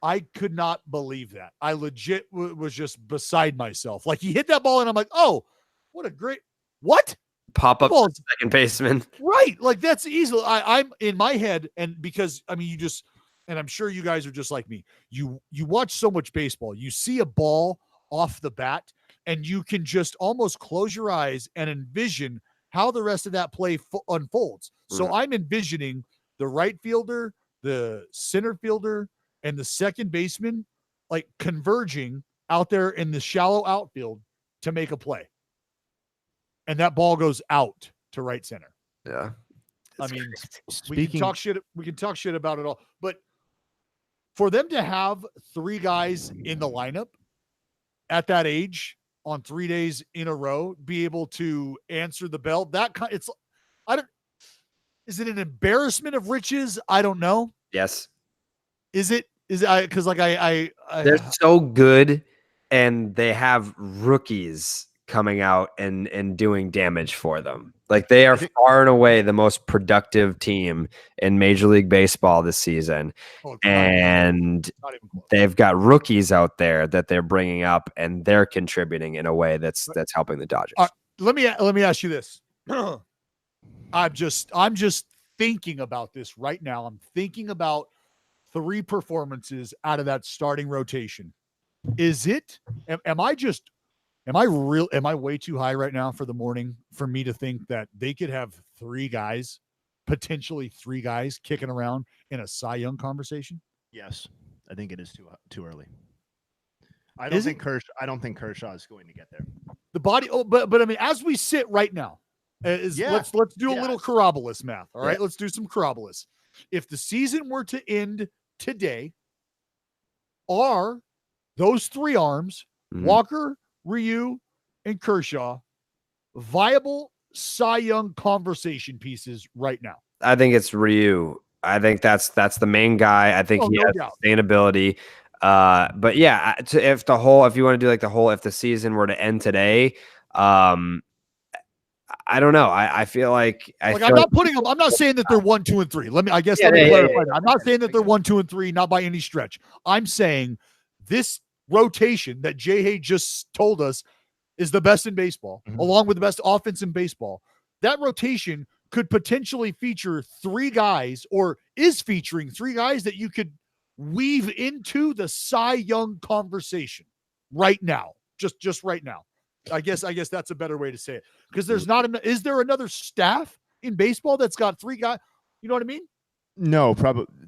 I could not believe that. I legit was just beside myself. Like, he hit that ball and I'm like, oh, what a great, what? Pop up Ball- second baseman. Right. Like, that's easily, I'm in my head. And because, I mean, and I'm sure you guys are just like me. You watch so much baseball. You see a ball off the bat and you can just almost close your eyes and envision how the rest of that play unfolds. So I'm envisioning the right fielder, the center fielder, and the second baseman like converging out there in the shallow outfield to make a play. And that ball goes out to right center. Yeah. I mean, we Speaking, can talk shit about it all, but for them to have 3 guys in the lineup at that age on 3 days in a row, be able to answer the bell, is it an embarrassment of riches? I don't know. Yes. Because They're so good, and they have rookies coming out and doing damage for them. Like, they are far and away the most productive team in Major League Baseball this season. And not even close. they've got rookies out there that they're bringing up, and they're contributing in a way that's helping the Dodgers. Let me ask you this. I'm just thinking about this right now. I'm thinking about 3 performances out of that starting rotation. Am I way too high right now for the morning for me to think that they could have 3 guys, potentially 3 guys kicking around in a Cy Young conversation? yes, I think it is too early. I don't think Kershaw is going to get there. The body, but I mean, as we sit right now, let's do a little Karabolis math. All right, let's do some Karabolis. If the season were to end today, are those 3 arms, Walker, Ryu, and Kershaw, viable Cy Young conversation pieces right now? I think it's Ryu. I think that's the main guy. I think he has sustainability. But yeah, if you want to do like if the season were to end today, I don't know. I feel like I'm not putting them. I'm not saying that they're 1, 2, and 3. Let me clarify. I'm not saying that they're 1, 2, and 3, not by any stretch. I'm saying this rotation that Jay Hay just told us is the best in baseball, along with the best offense in baseball. That rotation could potentially feature 3 guys, or is featuring 3 guys that you could weave into the Cy Young conversation right now. Just right now. I guess that's a better way to say it, because is there another staff in baseball that's got 3 guys? You know what I mean? No,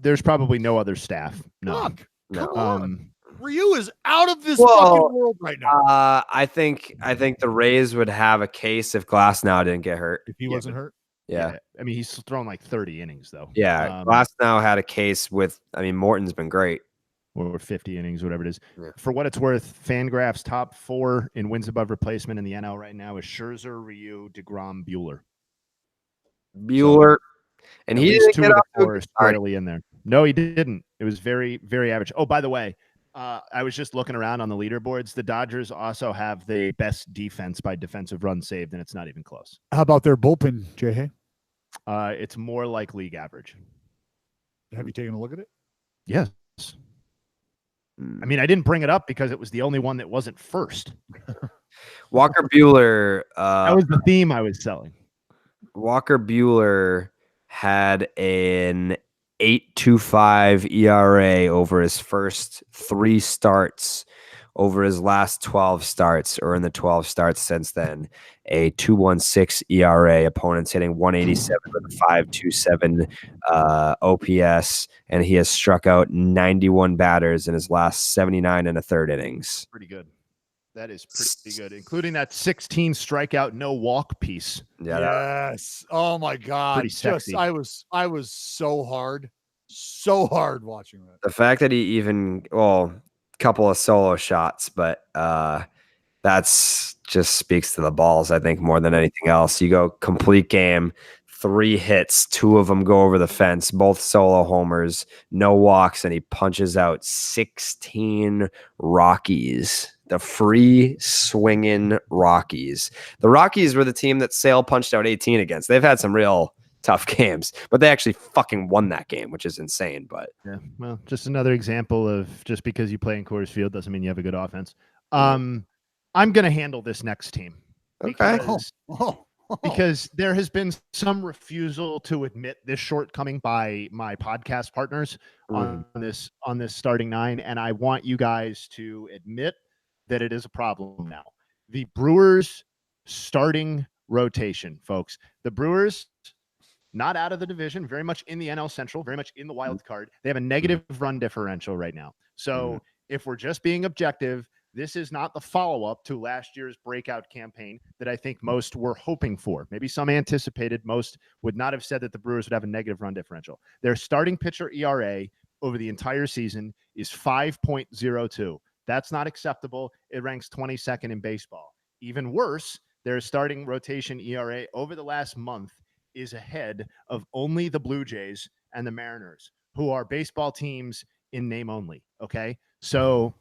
there's probably no other staff. No. Fuck, come on. Ryu is out of this Well, fucking world right now. I think the Rays would have a case if Glasnow didn't get hurt. If he wasn't hurt. Yeah. I mean, he's thrown like 30 innings though. Yeah. Glasnow had a case with, I mean, Morton's been great. Or 50 innings, whatever it is. Yeah. For what it's worth, Fangraph's top 4 in wins above replacement in the NL right now is Scherzer, Ryu, DeGrom, Buehler. And he didn't 2 get of off the 4 squarely in there. No, he didn't. It was very, very average. Oh, by the way, I was just looking around on the leaderboards. The Dodgers also have the best defense by defensive runs saved, and it's not even close. How about their bullpen, Jay Hay? It's more like league average. Have you taken a look at it? Yes. I mean, I didn't bring it up because it was the only one that wasn't first. Walker Buehler. That was the theme I was selling. Walker Buehler had an 8.25 ERA over his first 3 starts over his last 12 starts, or in the 12 starts since then, a 2.16 ERA. Opponents hitting 187 with a 5.27 OPS, and he has struck out 91 batters in his last 79 and a third innings. Pretty good. That is pretty good, including that 16 strikeout, no walk piece. Yeah, yes. Oh my God. Pretty sexy. I was so hard watching that. the fact that he even, well, couple of solo shots, but that's just speaks to the balls, I think, more than anything else. You go complete game, 3 hits, 2 of them go over the fence, both solo homers, no walks, and he punches out 16 Rockies. The free swinging Rockies. The Rockies were the team that Sale punched out 18 against. They've had some real tough games, but they actually fucking won that game, which is insane. But yeah, well, just another example of just because you play in Coors Field doesn't mean you have a good offense. I'm going to handle this next team. okay. Because there has been some refusal to admit this shortcoming by my podcast partners on this starting 9, and I want you guys to admit that it is a problem now. The Brewers starting rotation, folks. The Brewers, not out of the division, very much in the NL Central, very much in the wild card. They have a negative run differential right now. So if we're just being objective, this is not the follow-up to last year's breakout campaign that I think most were hoping for. Maybe some anticipated. Most would not have said that the Brewers would have a negative run differential. Their starting pitcher ERA over the entire season is 5.02. That's not acceptable. It ranks 22nd in baseball. Even worse, their starting rotation ERA over the last month is ahead of only the Blue Jays and the Mariners, who are baseball teams in name only. Okay. So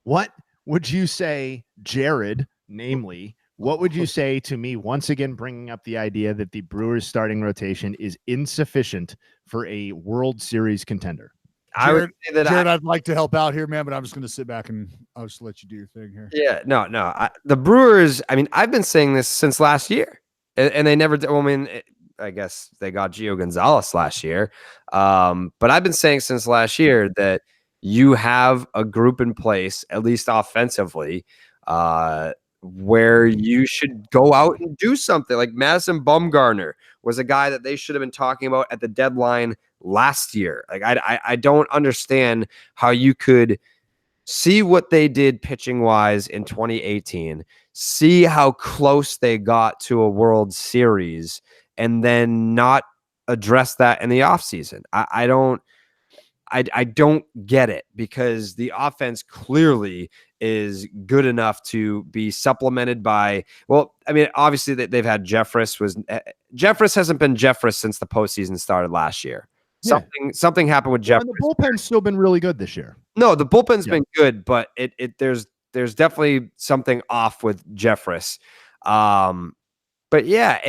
what would you say, Jared, namely, what would you say to me once again bringing up the idea that the Brewers starting rotation is insufficient for a World Series contender? I would say that Jared, I'd like to help out here, man, but I'm just going to sit back and I'll just let you do your thing here. Yeah, no. The Brewers, I mean, I've been saying this since last year, and they never did. Well, I mean, I guess they got Gio Gonzalez last year. But I've been saying since last year that you have a group in place, at least offensively, where you should go out and do something. Like Madison Bumgarner was a guy that they should have been talking about at the deadline last year. Like I don't understand how you could see what they did pitching wise in 2018, see how close they got to a World Series, and then not address that in the offseason. I don't get it, because the offense clearly is good enough to be supplemented by, well, I mean, obviously they've had Jeffress. Jeffress hasn't been Jeffress since the postseason started last year. Yeah. Something happened with Jeffress. And the bullpen's still been really good this year. No, the bullpen's been good, but there's definitely something off with Jeffress. But yeah,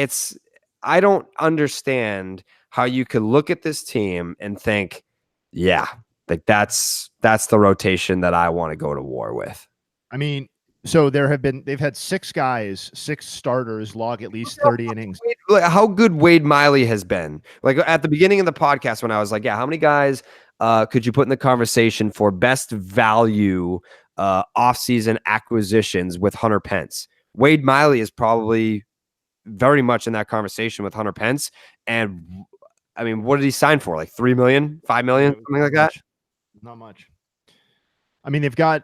I don't understand how you could look at this team and think, yeah, like that's the rotation that I want to go to war with. I mean, so they've had 6 starters log at least 30 innings. How good Wade Miley has been. Like at the beginning of the podcast when I was like, yeah, how many guys could you put in the conversation for best value offseason acquisitions with Hunter Pence? Wade Miley is probably very much in that conversation with Hunter Pence. And I mean, what did he sign for? Like $3 million, $5 million, something like that? Not much. I mean, they've had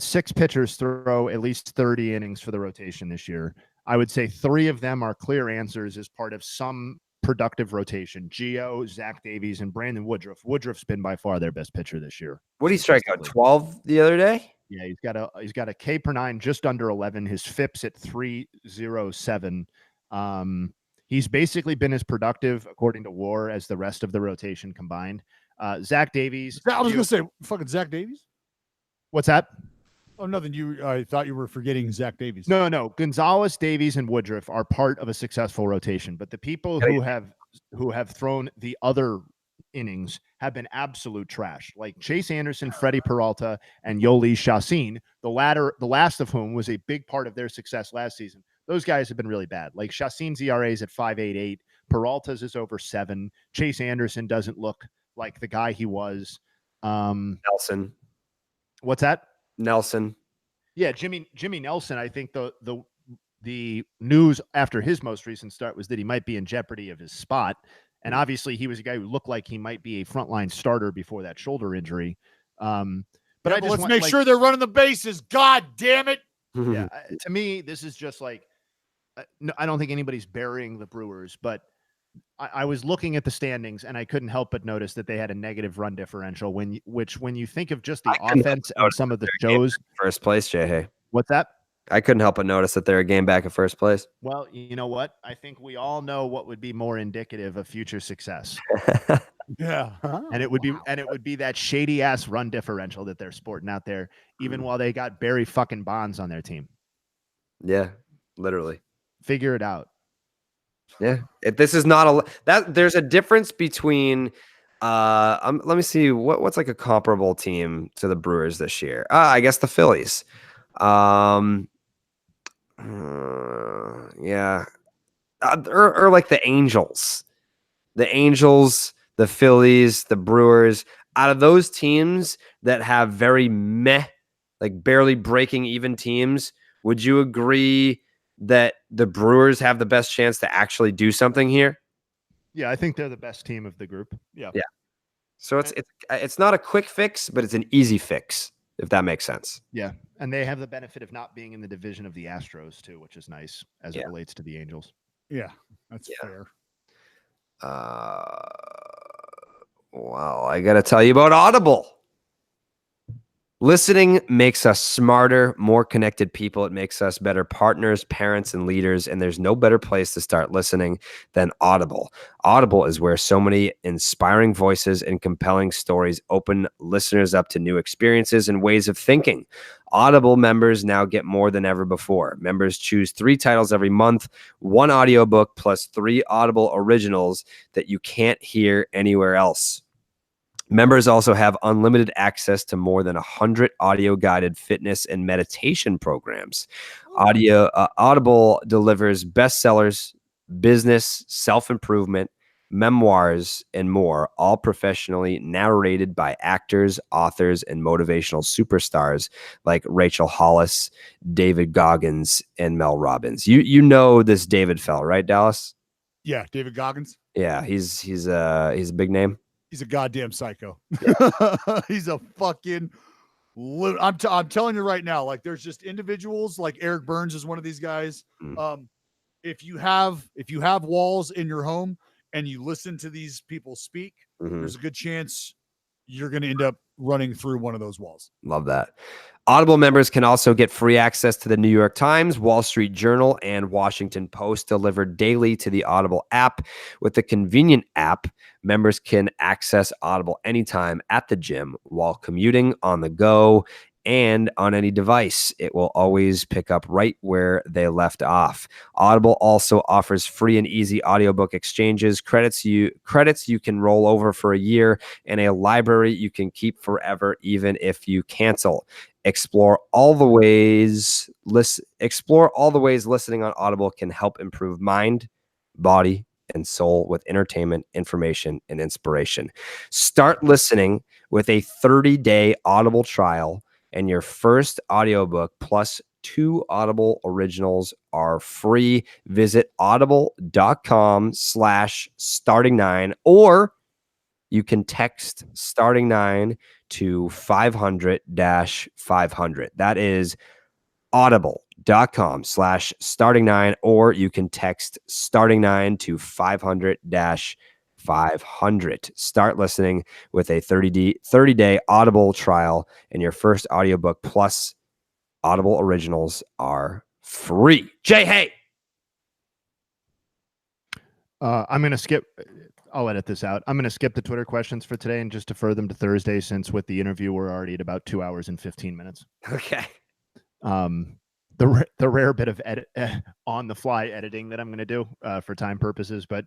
6 pitchers throw at least 30 innings for the rotation this year. I would say 3 of them are clear answers as part of some productive rotation. Gio, Zach Davies, and Brandon Woodruff. Woodruff's been by far their best pitcher this year. What did he strike out? 12 the other day? Yeah, he's got a K per 9 just under 11. His FIP's at 3.07. He's basically been as productive according to WAR as the rest of the rotation combined. Zach Davies. I was going to say fucking Zach Davies. What's that? Oh, nothing. I thought you were forgetting Zach Davies. No. Gonzalez, Davies, and Woodruff are part of a successful rotation, but the people who have thrown the other innings have been absolute trash. Like Chase Anderson, Freddie Peralta, and Yoli Chacin, the last of whom was a big part of their success last season. Those guys have been really bad. Like Chacin's ERA is at 5.88. Peralta's is over 7. Chase Anderson doesn't look like the guy he was. Nelson. What's that? Nelson. Yeah, Jimmy Nelson. I think the news after his most recent start was that he might be in jeopardy of his spot, and obviously he was a guy who looked like he might be a frontline starter before that shoulder injury. But let's make sure they're running the bases. God damn it! Yeah, to me, this is just like no, I don't think anybody's burying the Brewers, but I was looking at the standings and I couldn't help but notice that they had a negative run differential. When you think of just the offense and some of the shows, First place, Jay Hay. What's that? I couldn't help but notice that they're a game back in first place. Well, you know what? I think we all know what would be more indicative of future success. Yeah. And it would be that shady ass run differential that they're sporting out there, even while they got Barry fucking Bonds on their team. Yeah, literally. Figure it out. Yeah. This is not there's a difference between let me see what's like a comparable team to the Brewers this year. I guess the Phillies. Yeah. Or like the Angels. The Phillies, the Brewers, out of those teams that have very meh, like barely breaking even teams, would you agree that the Brewers have the best chance to actually do something here? Yeah, I think they're the best team of the group. Yeah. Yeah. So it's not a quick fix, but it's an easy fix, if that makes sense. Yeah. And they have the benefit of not being in the division of the Astros too, which is nice as it relates to the Angels. Yeah, that's fair. Wow, I got to tell you about Audible. Listening makes us smarter, more connected people. It makes us better partners, parents, and leaders. And there's no better place to start listening than Audible. Audible is where so many inspiring voices and compelling stories open listeners up to new experiences and ways of thinking. Audible members now get more than ever before. Members choose 3 titles every month, 1 audiobook plus 3 Audible originals that you can't hear anywhere else. Members also have unlimited access to more than 100 audio-guided fitness and meditation programs. Audible delivers bestsellers, business, self-improvement, memoirs, and more, all professionally narrated by actors, authors, and motivational superstars like Rachel Hollis, David Goggins, and Mel Robbins. You know this David fella, right, Dallas? Yeah, David Goggins. Yeah, he's a big name. He's a goddamn psycho. He's a fucking. I'm telling you right now, like there's just individuals like Eric Burns is one of these guys. If you have walls in your home and you listen to these people speak, there's a good chance you're going to end up running through one of those walls. Love that. Audible members can also get free access to the New York Times, Wall Street Journal, and Washington Post delivered daily to the Audible app. With the convenient app, members can access Audible anytime at the gym, while commuting, on the go, and on any device. It will always pick up right where they left off. Audible also offers free and easy audiobook exchanges, credits you can roll over for a year, and a library you can keep forever even if you cancel. Explore all the ways listening on Audible can help improve mind, body, and soul with entertainment, information, and inspiration. Start listening with a 30-day Audible trial, and your first audiobook plus 2 Audible originals are free. Visit audible.com/starting9, or you can text starting 9 to 500-500. That is audible.com/starting9, or you can text starting 9 to 500-500. Start listening with a 30-day Audible trial, and your first audiobook plus Audible originals are free. Jay Hay. I'm going to skip. I'll edit this out. I'm going to skip the Twitter questions for today and just defer them to Thursday, since with the interview, we're already at about 2 hours and 15 minutes. Okay. The rare bit of on the fly editing that I'm going to do for time purposes, but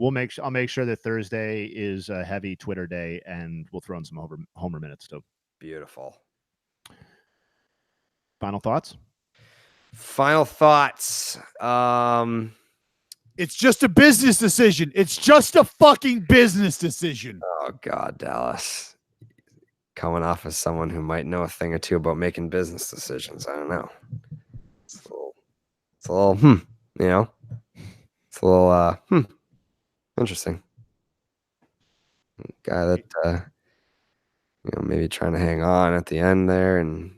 I'll make sure that Thursday is a heavy Twitter day, and we'll throw in some Homer minutes too. Beautiful. Final thoughts. It's just a business decision. It's just a fucking business decision. Oh God, Dallas. coming off as someone who might know a thing or two about making business decisions. I don't know. It's a little you know, it's a little interesting. Guy that maybe trying to hang on at the end there and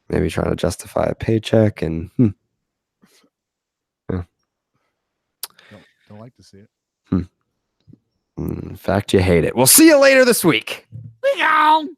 maybe trying to justify a paycheck and Don't like to see it. in fact, you hate it. We'll see you later this week. Meow.